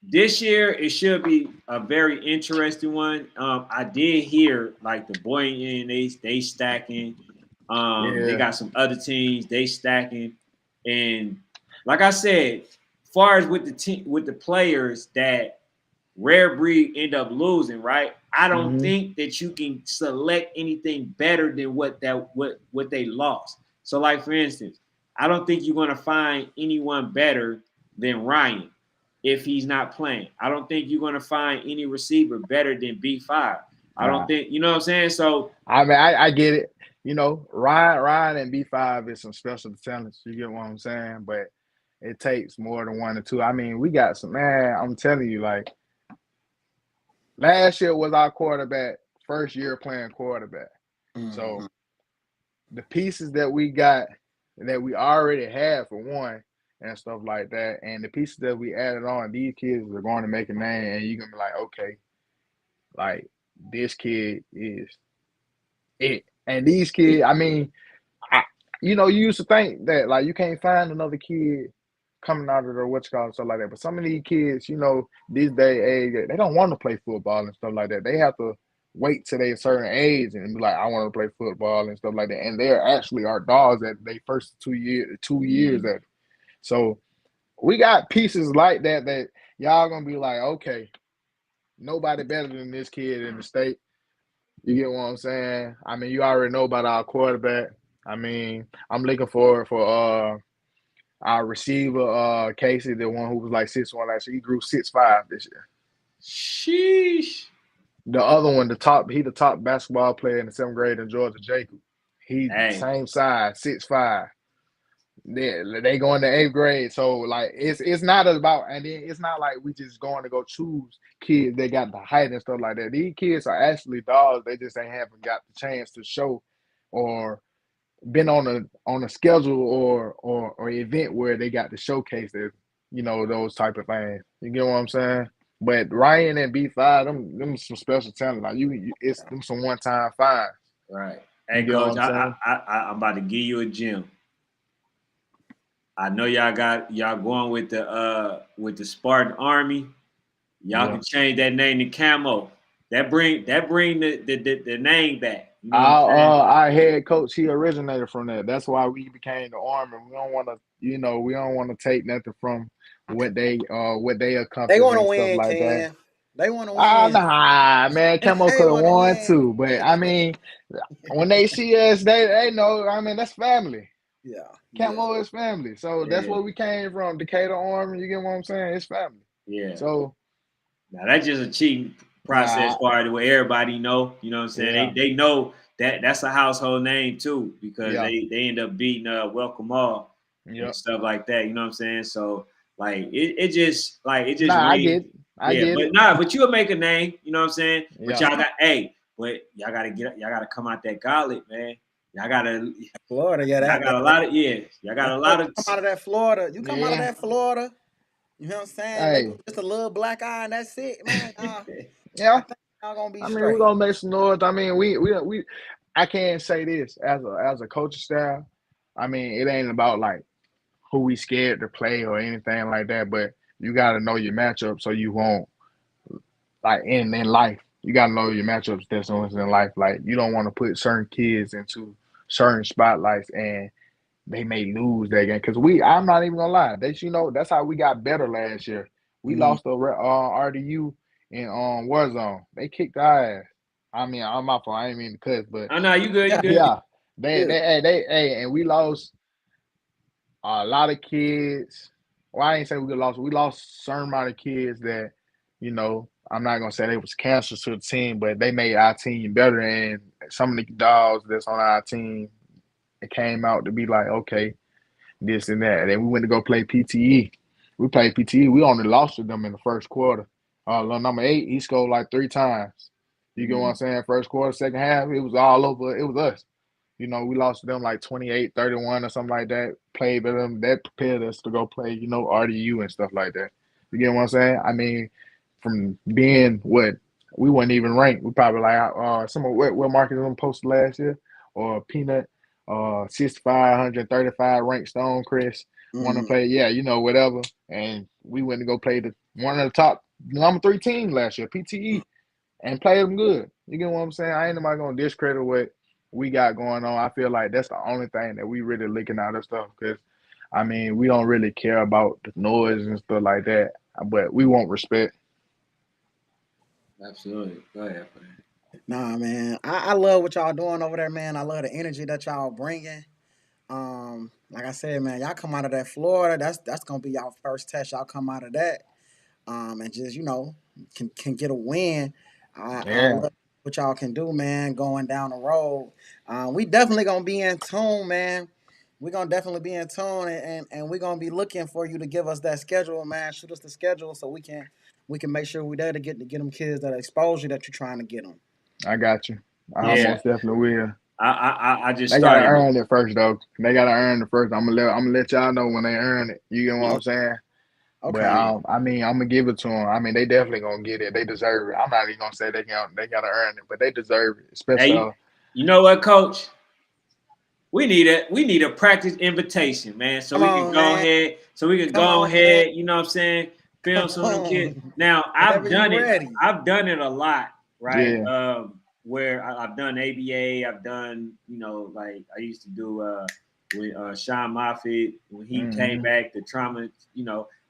This year it should be a very interesting one. I did hear like the Boynton they stacking. They Yeah. got some other teams they stacking, and like I said, far as with the team with the players that Rare Breed end up losing, right? I don't Mm-hmm. think that you can select anything better than what they lost. So, like for instance, I don't think you're gonna find anyone better than Ryan if he's not playing. I don't think you're gonna find any receiver better than B5. I don't Nah. think you know what I'm saying. So I mean, I get it. Ryan and B5 is some special talents. You get what I'm saying? But it takes more than one or two. I mean, we got some man. I'm telling you, like last year was our quarterback first year playing quarterback. Mhm. So the pieces that we got that we already had for one and stuff like that, and the pieces that we added on, these kids are going to make a name, and you're gonna be like, okay, like this kid is it. And these kids, I mean, I, you used to think that like you can't find another kid coming out of the what's called stuff like that. But some of these kids, these day age, they don't want to play football and stuff like that. They have to wait till they a certain age and be like, I want to play football and stuff like that. And they're actually our dogs at they first 2 years at. So we got pieces like that y'all gonna be like, okay, nobody better than this kid in the state. You get what I'm saying? I mean, you already know about our quarterback. I mean, I'm looking forward for our receiver, Casey, the one who was like 6'1" last year. He grew 6'5" this year. Sheesh. The other one, the top basketball player in the 7th grade in Georgia, Jacob. He Hey, same size, 6'5". They go in the 8th grade, so like it's not about, and then it's not like we just going to go choose kids that got the height and stuff like that. These kids are actually dogs. They just ain't haven't got the chance to show or been on a schedule or event where they got to showcase their, those type of things. You get what I'm saying? But Ryan and B5, them some special talent. Like it's them some one time finds. right. You Hey, get what coach, I'm saying? I'm about to give you a gem. I know y'all going with the Spartan Army. Y'all Yeah. can change that name to Camo. That bring the name back. You know what I'm Our saying? our head coach, he originated from that. That's why we became the Army. We don't want to, we don't want to take nothing from what they They accomplished want to and stuff win, like that. Ken. They want to Ah, win. nah, man, Camo They could have want to won win. too, but I mean, when they see us, they know. I mean, that's family. Yeah, yeah, Camo is family, so that's Yeah, where we came from. Decatur Army. You get what I'm saying? It's family. yeah. So Now that's just a cheating process nah, part where everybody know. You know what I'm saying? yeah, They know that that's a household name too because yeah, they end up beating Welcome All and yep. stuff like that. You know what I'm saying? So like it just Nah, I rings. get it. I Yeah, get but it. nah, but you'll make a name. You know what I'm saying? But Yeah. y'all got y'all gotta come out that gauntlet, man. Florida. Yeah, Y'all got a lot of y'all got that a Florida. lot of Come out of that Florida. You come out of Yeah. that Florida. You know what I'm saying? Make Hey. just a little black eye and that's it, man. I Yeah. think y'all gonna be I mean, we're straight. gonna make some noise. I mean, we I can't say this as a coaching staff. I mean, it ain't about like who we scared to play or anything like that, but you gotta know your matchup so you won't like in life. You gotta know your matchups that's on in life. Like you don't want to put certain kids into certain spotlights and they may lose that game because I'm not even gonna lie. That's how we got better last year. We Mm. lost the RDU in Warzone. They kicked our ass. I mean, I'm my fault. I ain't mean to cuss, but Oh no, you good, you good. yeah, Yeah. and we lost a lot of kids. Well, I ain't say we lost. We lost a certain amount of kids that, I'm not gonna say they was cancer to the team, but they made our team better. And some of the dogs that's on our team, it came out to be like, okay, this and that. And then we went to go play PTE. We played PTE. We only lost to them in the first quarter. Number 8, he scored like 3 times. You get what I'm Mm. saying? First quarter, second half, it was all over. It was us. We lost to them like 28-31 or something like that. Played with them. That prepared us to go play, RDU and stuff like that. You get what I'm saying? I mean, from being what we weren't even ranked. We probably like some of what market them posted last year or Peanut 65, 135 ranked Stonecrest. Want to Mm. play, yeah, whatever. And we went to go play the one of the top number 3 team last year, PTE, and played them good. You get what I'm saying? I ain't nobody gonna discredit what we got going on. I feel like that's the only thing that we really looking at of stuff because I mean we don't really care about the noise and stuff like that, but we want respect. Absolutely. Go ahead, man. Nah, man. I love what y'all doing over there, man. I love the energy that y'all bringing. Like I said, man, y'all come out of that Florida. That's gonna be y'all first test. Y'all come out of that, and just can get a win. I Yeah, love what y'all can do, man. Going down the road, we definitely gonna be in tune, man. We gonna definitely be in tune, and we gonna be looking for you to give us that schedule, man. Shoot us the schedule so we can make sure we're there to get them kids that exposure that you're trying to get them. I got you. I Yeah, almost definitely will. I just They gotta started. earn it first, though. They gotta earn it first. I'm gonna let y'all know when they earn it. You get what Oh, I'm saying? But okay. I mean, I'm gonna give it to them. I mean, they definitely gonna get it. They deserve it. I'm not even gonna say they gotta earn it, but they deserve it. Hey, Especially, you know what, Coach? We need a practice invitation, man, so Come we can on, go man. ahead, Come on, man. you know what I'm saying, film Come some of them kids. on. Now Whenever you ready. I've done it a lot, right? yeah, Where I've done ABA, I've done, like I used to do with Sean Moffitt when he came hmm back, the trauma,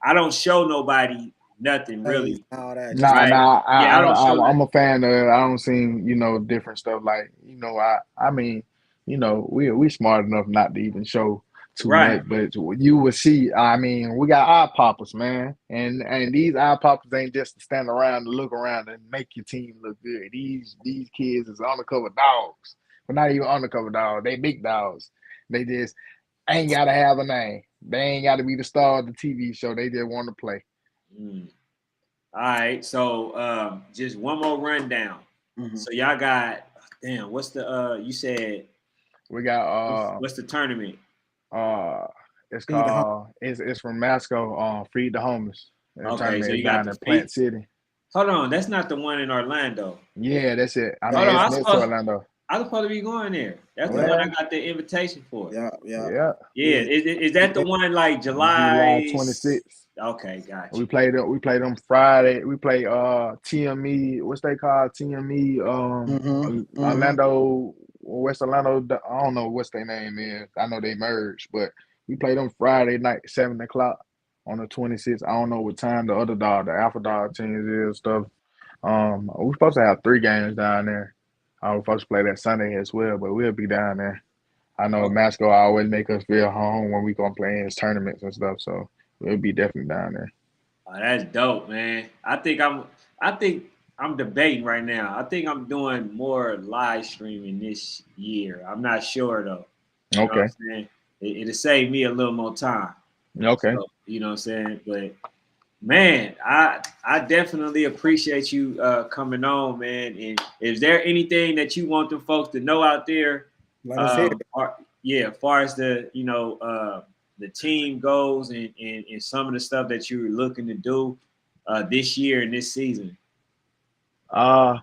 I don't show nobody nothing plays, really. all that. Just Nah, Right. nah. Yeah, I don't show I'm nothing. a fan of it. I don't see, different stuff like, I mean, we smart enough not to even show too Right. much, but you will see. I mean, we got eye poppers, man, and these eye poppers ain't just to stand around and look around and make your team look good. These kids is undercover dogs, but not even undercover dogs. They big dogs. They just ain't gotta have a name. They ain't gotta be the star of the TV show. They just want to play. Mm. All right. So just one more rundown. Mm-hmm. So y'all got damn, what's the you said We got what's the tournament? Uh, it's Feed the home. called it's from Masco. Feed the homeless. The Okay, so tournament is you got down the in Plant feet. City. Hold on, that's not the one in Orlando. Yeah, that's it. I Hold mean, on, it's next to Orlando. I was supposed to be going there. That's the one Yeah, I got the invitation for. Yeah, yeah. yeah. Yeah, is that the one like July July? 26th. Okay, got We you. played them. We played them Friday. We played TME. What's they called? TME. Mm-hmm. Mm-hmm. Orlando, West Orlando. I don't know what's their name is. I know they merged, but we played them Friday night, 7 o'clock on the 26th. I don't know what time the other dog, the Alpha Dog teams is stuff. We're supposed to have 3 games down there. We're supposed to play that Sunday as well, but we'll be down there. I know Okay. Masco always make us feel home when we gonna play in his tournaments and stuff, so we'll be definitely down there. Oh, that's dope, man. I think I'm debating right now. I think I'm doing more live streaming this year. I'm not sure though. You know what Okay, I'm saying? It'll save me a little more time. okay. So you know what I'm saying? But man, I definitely appreciate you coming on, man. And is there anything that you want the folks to know out there? Let us hear it. Yeah, as far as the team goes and some of the stuff that you're looking to do this year and this season. Uh,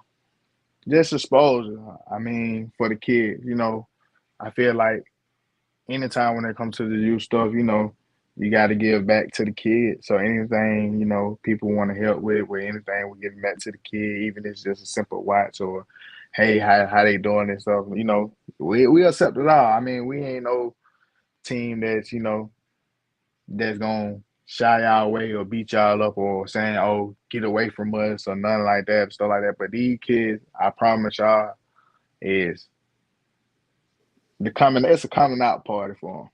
just exposure. I mean, for the kids, I feel like anytime when it comes to the youth stuff, you got to give back to the kids. So anything, people want to help with anything, we give back to the kid, even if it's just a simple watch or, hey, how they doing and stuff. We accept it all. I mean, we ain't no team that's gonna shy y'all away or beat y'all up or saying, "Oh, get away from us" or nothing like that, stuff like that. But these kids, I promise y'all, is it's a coming out party for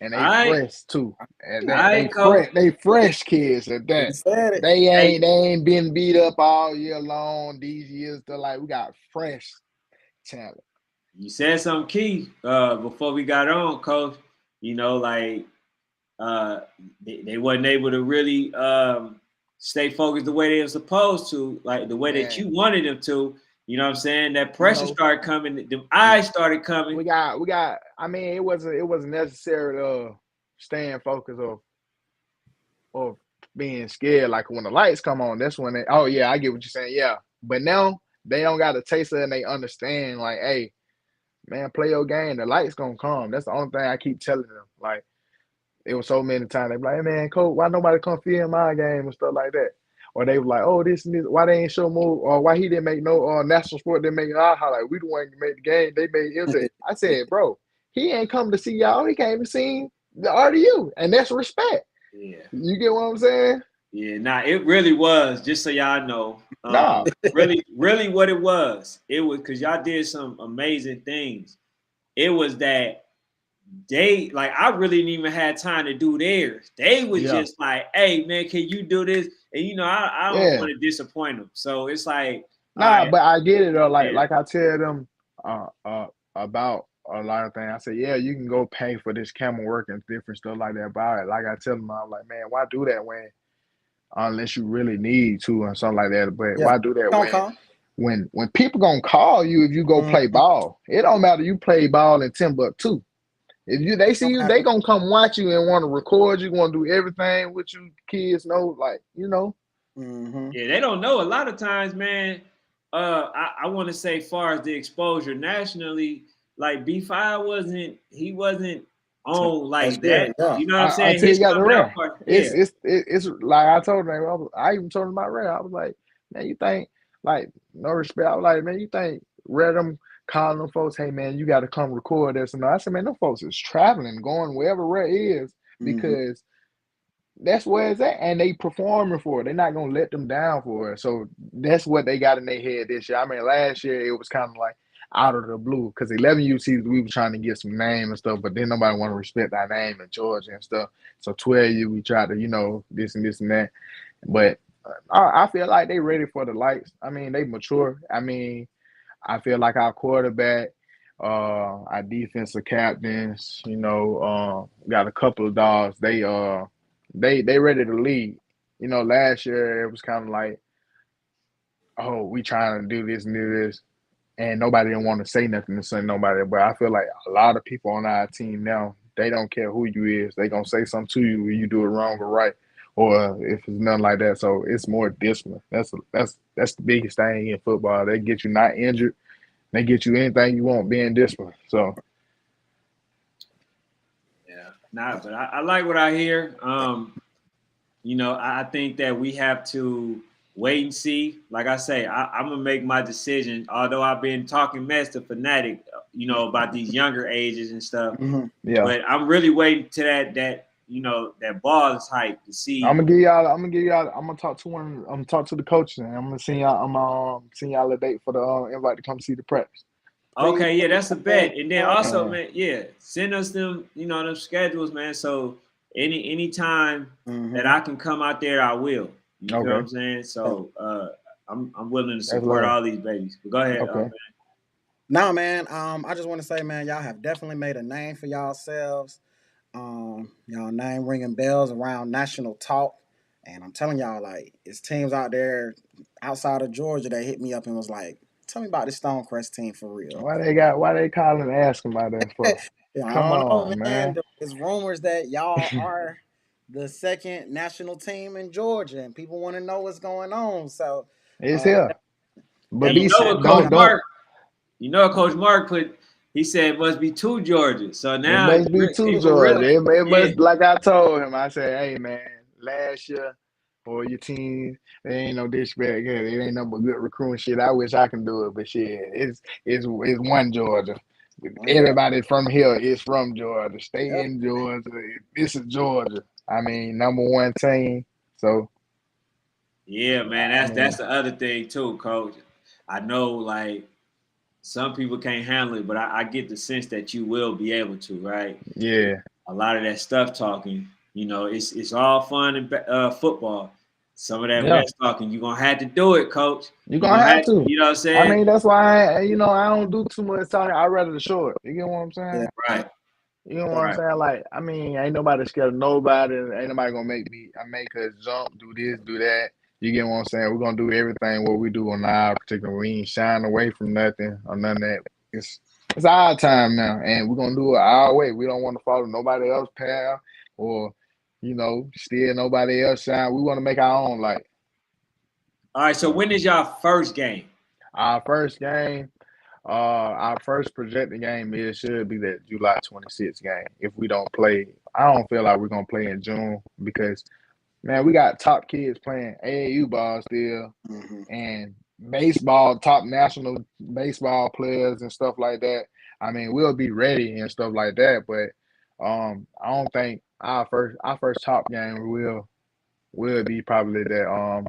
them, and All they right, fresh too. And all they right, coach. they fresh kids at You that. said it. Hey, They ain't been beat up all year long. These years, they're like we got fresh talent. you said something key before we got on, coach. You know, like uh, they wasn't able to really stay focused the way they were supposed to, like the way that Man, you wanted them to. You know what I'm saying? That you pressure know, started coming, the eyes started coming. we got. I mean, it wasn't necessary to staying focused or being scared. Like when the lights come on, that's when oh yeah, I get what you're saying. Yeah, but now they don't got a taste of it and they understand. Like, hey, man, play your game. The lights gonna come. That's the only thing I keep telling them. Like it was so many times they be like, hey, man, coach, why nobody come film my game and stuff like that. Or they were like, oh, this and this, why they ain't show more, or why he didn't make no national sport, didn't make our highlight. We the one that made the game. They made it. I said, bro, he ain't come to see y'all. He came to see the RDU, and that's respect. Yeah. You get what I'm saying? Yeah, nah, it really was, just so y'all know. Nah, Really what it was because y'all did some amazing things. It was that they like I really didn't even have time to do theirs. They was yeah, just like, hey man, can you do this? And you know, I don't yeah. want to disappoint them. So it's like, all Nah, right, but I get it though. Like yeah, like I tell them about a lot of things. I say, yeah, you can go pay for this camel work and different stuff like that. But like I tell them, I'm like, man, why do that when unless you really need to and something like that. But Yeah. why do that Don't come. when people gonna call you if you go Mm, play ball? It don't matter you play ball in Timbuktu. If they see don't you, they matter. gonna come watch you and want to record you, want to do everything with you. Kids know, like Mm-hmm. yeah, they don't know a lot of times, man. I want to say, far as the exposure nationally, like B5 wasn't on Last like year, that. yeah. You know what I'm saying? Until His you got the coming out rare. part, It's yeah. it's like I told them. I even told them about rare. I was like, man, you think like no respect. I was like, man, you think rare them calling them folks, hey man, you got to come record this and all. I said, man, them folks is traveling, going wherever rare is Mm-hmm. because that's where it's at, and they performing for it. They're not gonna let them down for it. So that's what they got in their head this year. I mean, last year it was kind of like out of the blue because 11U season we were trying to get some name and stuff, but then nobody want to respect our name in Georgia and stuff. So 12U we tried to this and this and that, but I feel like they ready for the lights. I mean, they mature. I mean, I feel like our quarterback, our defensive captains, got a couple of dogs. They ready to lead. Last year it was kind of like, oh, we trying to do this and do this, and nobody didn't want to say nothing to say nobody. But I feel like a lot of people on our team now, they don't care who you is. They gonna say something to you when you do it wrong or right, or if it's nothing like that. So it's more discipline. That's the biggest thing in football. They get you not injured. They get you anything you want being disciplined. So Yeah, not, but I like what I hear. I think that we have to wait and see. Like I say, I'm gonna make my decision. Although I've been talking mess to Fanatic, about these younger ages and stuff. Mm-hmm. yeah, But I'm really waiting to that ball is hype to I'm see. gonna give y'all. I'm gonna give y'all. I'm gonna talk to one. I'm gonna talk to the coaches, and I'm gonna send y'all. Send y'all a date for the invite to come see the practice. Please, Okay, yeah, that's a bet. And then also, Uh, man, yeah, send us them schedules, man. So anytime that mm-hmm. I can come out there, I will. You feel what okay, I'm saying? So I'm willing to that's support love. all these babies. But go ahead, Okay, man. No, man. I just want to say, man, y'all have definitely made a name for yourselves. Y'all name ringing bells around national talk. And I'm telling y'all, like, it's teams out there outside of Georgia that hit me up and was like, "Tell me about this Stonecrest team for real." why they calling and asking about that for? Yeah, I Come don't know, on, man. man. There's rumors that y'all are the second national team in Georgia, and people want to know what's going on. So, It's uh, here, but And you be know said what Coach don't. Mark, Coach Mark he said it must be two Georgia. So It now must be two people really, Georgia. It yeah. must, like I told him. I said, hey man, last year for your team, there ain't no disrespect. Yeah, it ain't no but good recruiting shit. I wish I can do it, but shit, it's one Georgia. one Georgia. Everybody from here is from Georgia. Stay Yep. in Georgia. This is Georgia. I mean, number one team. So Yeah, man, I that's mean, the other thing too, Coach. I know like some people can't handle it, but I get the sense that you will be able to, right? yeah, A lot of that stuff talking, it's all fun and football. Some of that yeah. mess talking, you're gonna have to do it, Coach. You're You're gonna gonna have have, to. you know what I'm I saying? mean, that's why I don't do too much talking. I rather the short. You get what I'm Yeah. saying? Right, You know what I'm right. saying? Like, I mean, ain't nobody scared of nobody. Ain't nobody gonna make us jump, do this, do that. You get what I'm saying? We're gonna do everything what we do on our particular. We ain't shying away from nothing or none of that. It's our time now, and we're gonna do it our way. We don't want to follow nobody else's path or, steal nobody else shine. We want to make our own light. All right. So So when is y'all first game? our first game. Our first projected game should be that July 26th game. If we don't play, I don't feel like we're gonna play in June because man, we got top kids playing AAU ball still Mm-hmm. and baseball, top national baseball players and stuff like that. I mean, we'll be ready and stuff like that, but I don't think our first top game will be probably that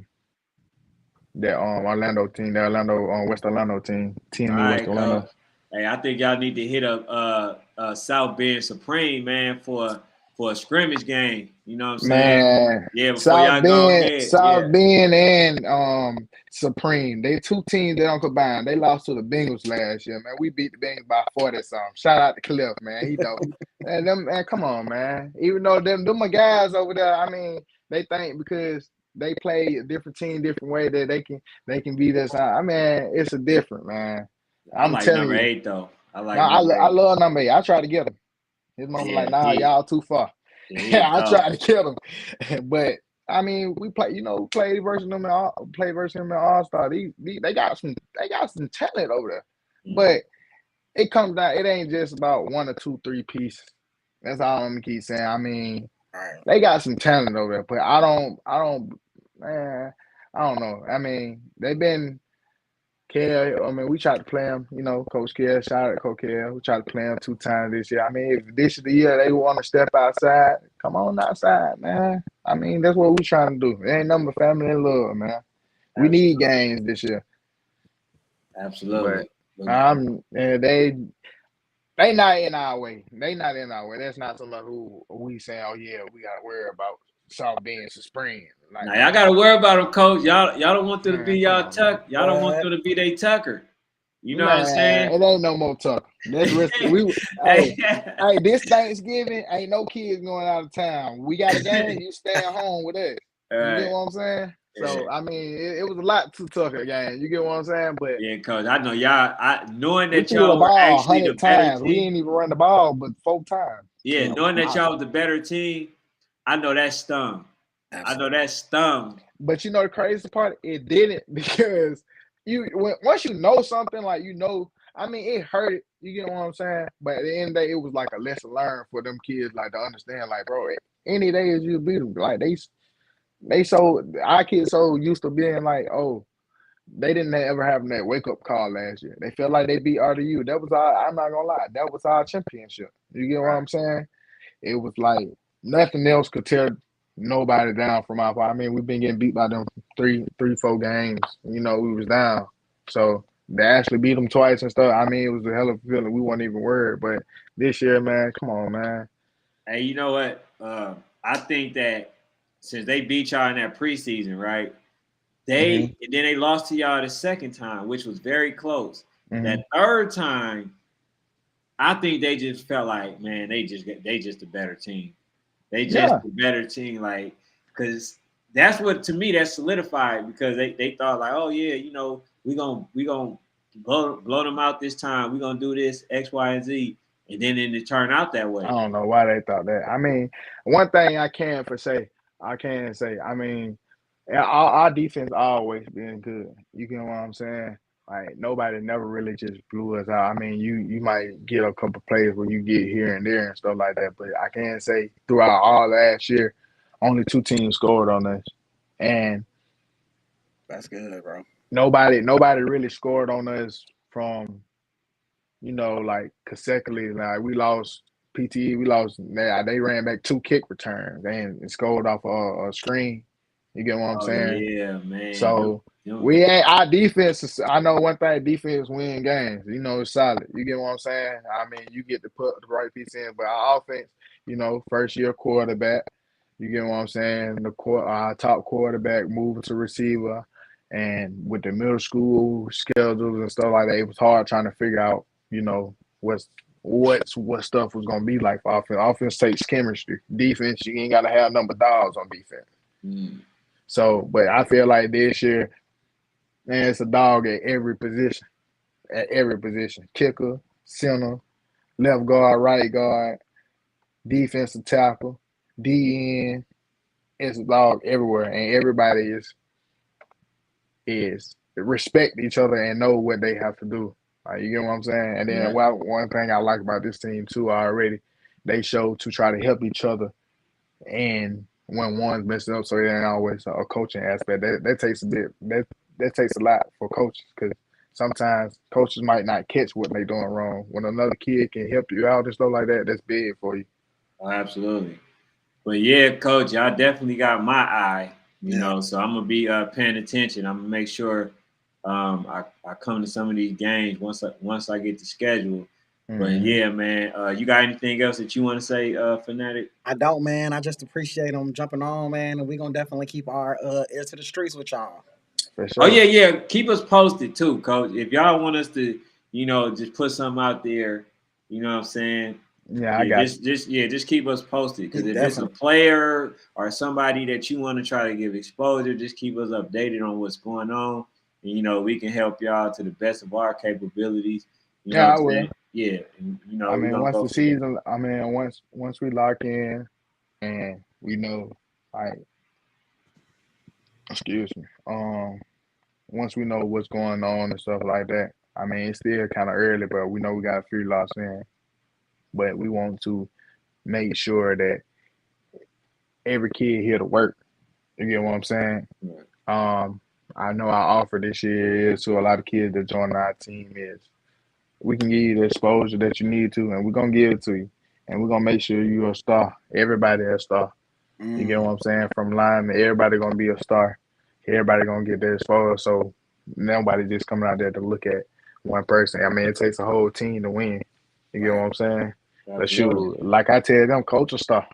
Orlando team, the Orlando West Orlando team, All TMU West right, Coach. Orlando. Hey, I think y'all need to hit up South Bend Supreme, man, for a scrimmage game. You know what I'm saying? Man, Yeah, before y'all go ahead. Yeah. South Bend and Supreme. They two teams that don't combine. They lost to the Bengals last year, man. We beat the Bengals by 40 something. Shout out to Cliff, man. He dope. And them man, come on, man. Even though them my guys over there, I mean, they think because they play a different team, different way that they can beat us. I mean, it's a different, man. I I'm like telling number you. 8 though. I No, like I, number I 8. love number 8. I try to get him. His mama like, Yeah, nah, y'all too far. he I dog. tried to kill him, but I mean, we play. Played versus them in All Star. They got some talent over there, but it comes down. It ain't just about one or two, three pieces. That's all I'm gonna keep saying. I mean, All right. they got some talent over there, but I don't, man, I don't know. I mean, they've been Kel, I mean, we tried to play him, Coach Kel, shout out to Coach Kel. We tried to play him 2 times this year. I mean, if this is the year they want to step outside, come on outside, man. I mean, that's what we trying to do. It ain't nothing but family and love, man. We need Absolutely. games this year. But Absolutely. But and they not in our way. They not in our way. That's not somebody who we saying, oh yeah, we gotta worry about South Bend to spring. Like, now y'all gotta worry about them, coach. Y'all don't want them to be man, come y'all on, man. Tuck. Y'all don't want What? them to be they Tucker. You know what I'm Man, saying? it ain't no more Tucker. That's rest. Hey, this Thanksgiving ain't no kids going out of town. We got a game. You staying home with us. All You get right. what I'm saying? Yeah. So I mean, it was a lot to Tucker game. You get what I'm saying? But Yeah, coach. I know y'all. knowing we that threw the y'all were ball actually the 100 better times. We team. didn't even run the ball but 4 times. Yeah, No knowing that y'all problem. was the better team, I know that stung. I know Absolutely. that stung. But you know the crazy part, it didn't because once you know something, like I mean, it hurt it. You get what I'm saying? But at the end of the day, it was like a lesson learned for them kids, like to understand, like, bro, any day is you beat them. Like they so our kids so used to being like, oh, they didn't ever have that wake up call last year. They felt like they beat RDU. That was our. I'm not gonna lie, that was our championship. You get what Right. I'm saying? It was like nothing else could tear nobody down from our part. I mean, we've been getting beat by them 4 games. We was down. So they actually beat them twice and stuff. I mean, it was a hell of a feeling. We weren't even worried. But this year, man, come on, man. Hey, you know what? I think that since they beat y'all in that preseason, right? Hmm. And then they lost to y'all the second time, which was very close. Hmm. That third time, I think they just felt like, man, they just a better team. They just Yeah. a better team, like, because that's what, to me, that's solidified, because they thought like, oh yeah, we gonna blow them out this time. We gonna do this X, Y, and Z, and then it turned out that I way. don't know why they thought that. I mean, one thing I can say, I mean, our defense always been good. You get what I'm saying? Like nobody never really just blew us out. I mean, you might get a couple plays where you get here and there and stuff like that, but I can say throughout all last year, only 2 teams scored on us, and That's good, bro. nobody really scored on us from like consecutively. Like we lost PTE, we lost. They ran back 2 kick returns and scored off a screen. You get what I'm Oh saying? yeah, man. So Them- we ain't our defense. I know one thing: defense win games. It's solid. You get what I'm saying? I mean, you get to put the right piece in, but our offense, first year quarterback. You get what I'm saying? Our top quarterback moving to receiver, and with the middle school schedules and stuff like that, it was hard trying to figure out, what's what stuff was gonna be like for offense. Offense takes chemistry. Defense, you ain't gotta have number dogs on defense. mm. So, but I feel like this year, man, it's a dog at every position. At every position. Kicker, center, left guard, right guard, defensive tackle, DN. It's a dog everywhere, and everybody is respect each other and know what they have to do. Like, you get what I'm saying? And then Yeah. one thing I like about this team too already, they show to try to help each other. And when one's messing up, so it ain't always a coaching aspect. That takes a bit. That takes a lot for coaches, because sometimes coaches might not catch what they doing wrong. When another kid can help you out and stuff like that, that's big for you. Oh, absolutely. But yeah, coach, y'all definitely got my eye, Yeah. so I'm gonna be paying attention. I'm gonna make sure I come to some of these games once I get the schedule. But Mm-hmm. yeah, man, you got anything else that you want to say, Fanatic? I don't, man. I just appreciate them jumping on, man. And we're going to definitely keep our ear to the streets with y'all. For Oh sure. yeah, yeah. Keep us posted too, coach. If y'all want us to, just put something out there, you know what I'm saying? Yeah, I Yeah, got just keep us posted. Because if it's a Definitely. player or somebody that you want to try to give exposure, just keep us updated on what's going on. And we can help y'all to the best of our capabilities. You you. know Yeah, what I I'm will. saying? Yeah. And, I we're mean, gonna once go the from there. season, I mean, once we lock in and we know, like, excuse me, once we know what's going on and stuff like that. I mean, it's still kind of early, but we know we got a few lots in. But we want to make sure that every kid here to work. You get what I'm saying? Right. Um, I know our offer this year is to a lot of kids that join our team is we can give you the exposure that you need to, and we're gonna give it to you, and we're gonna make sure you're a star. Everybody a star. You get Mm, what I'm saying? From lineman, everybody gonna be a star. Everybody gonna get their exposure. So nobody just coming out there to look at one person. I mean, it takes a whole team to win. You get what right. I'm saying? But Absolutely. shoot, like I tell them, coach a star.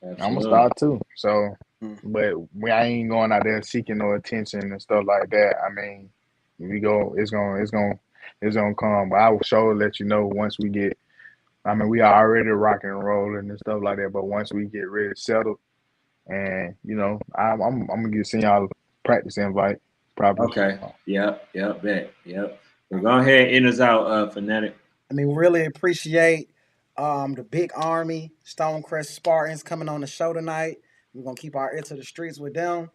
I'm a Absolutely. star too. So, Mm, but I ain't going out there seeking no attention and stuff like that. I mean, we go, it's gonna come. But I will sure let you know once we get. I mean, we are already rocking and rolling and stuff like that. But once we get ready settled, and I'm gonna send y'all a practice invite probably. Okay. Yep. Bet. Yep. Well, go ahead and end us out, Fanatic. I mean, really appreciate the big army, Stonecrest Spartans coming on the show tonight. We're gonna keep our ear to the streets with them.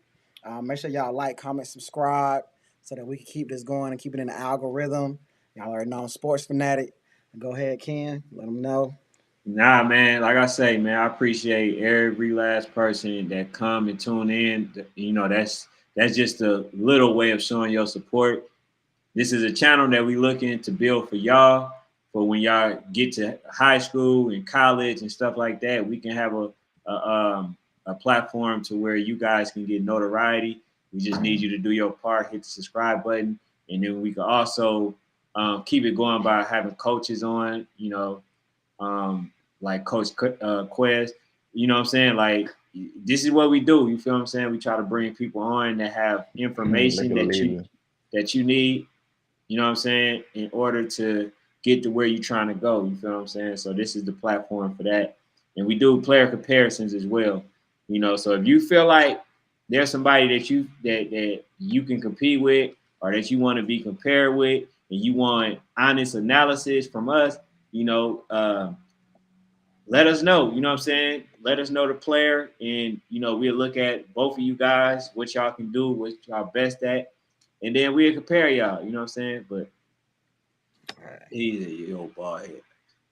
Make sure y'all like, comment, subscribe, so that we can keep this going and keep it in the algorithm. Y'all already know I'm Sports Fanatic. Go ahead, Ken. Let them know. Nah, man. Like I say, man, I appreciate every last person that come and tune in. You know, that's just a little way of showing your support. This is a channel that we looking to build for y'all. For when y'all get to high school and college and stuff like that, we can have a platform to where you guys can get notoriety. We just need you to do your part, hit the subscribe button, and then we can also keep it going by having coaches on. Like Coach Quest. You know what I'm saying? Like this is what we do. You feel what I'm saying? We try to bring people on that have Look information at Lily. that you need, you know what I'm saying, in order to get to where you're trying to go. You feel what I'm saying? So this is the platform for that. And we do player comparisons as well. You know, so if you feel like there's somebody that you can compete with or that you want to be compared with and you want honest analysis from us, you know, let us know. You know what I'm saying? Let us know the player, and we'll look at both of you guys, what y'all can do, what y'all best at, and then we'll compare y'all. You know what I'm saying? But All right. he's a old ball head.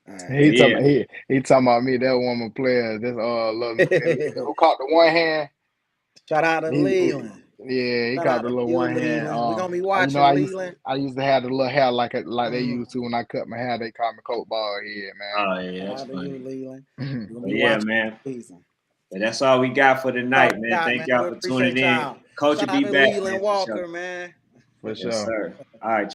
All But He right. yeah, talking he talking about me. That woman player. This little, who caught the one hand. Shout out to Leland. Yeah, he Shout caught out the to little you, one hand. Leland. We're gonna be You know, watching Leland. I used to have the little hair like they Mm. used to when I cut my hair. They called me Coat Ball Head, oh yeah, Shout that's out to you, funny. Leland. man. We're gonna But be yeah, watching man. the season. But that's all we got for All tonight, we man. got, Thank man. y'all We for tuning appreciate in. y'all. Coach Shout will out be to back, man, Leland for sure. Walker, man. For Yes, sure. sir. All right.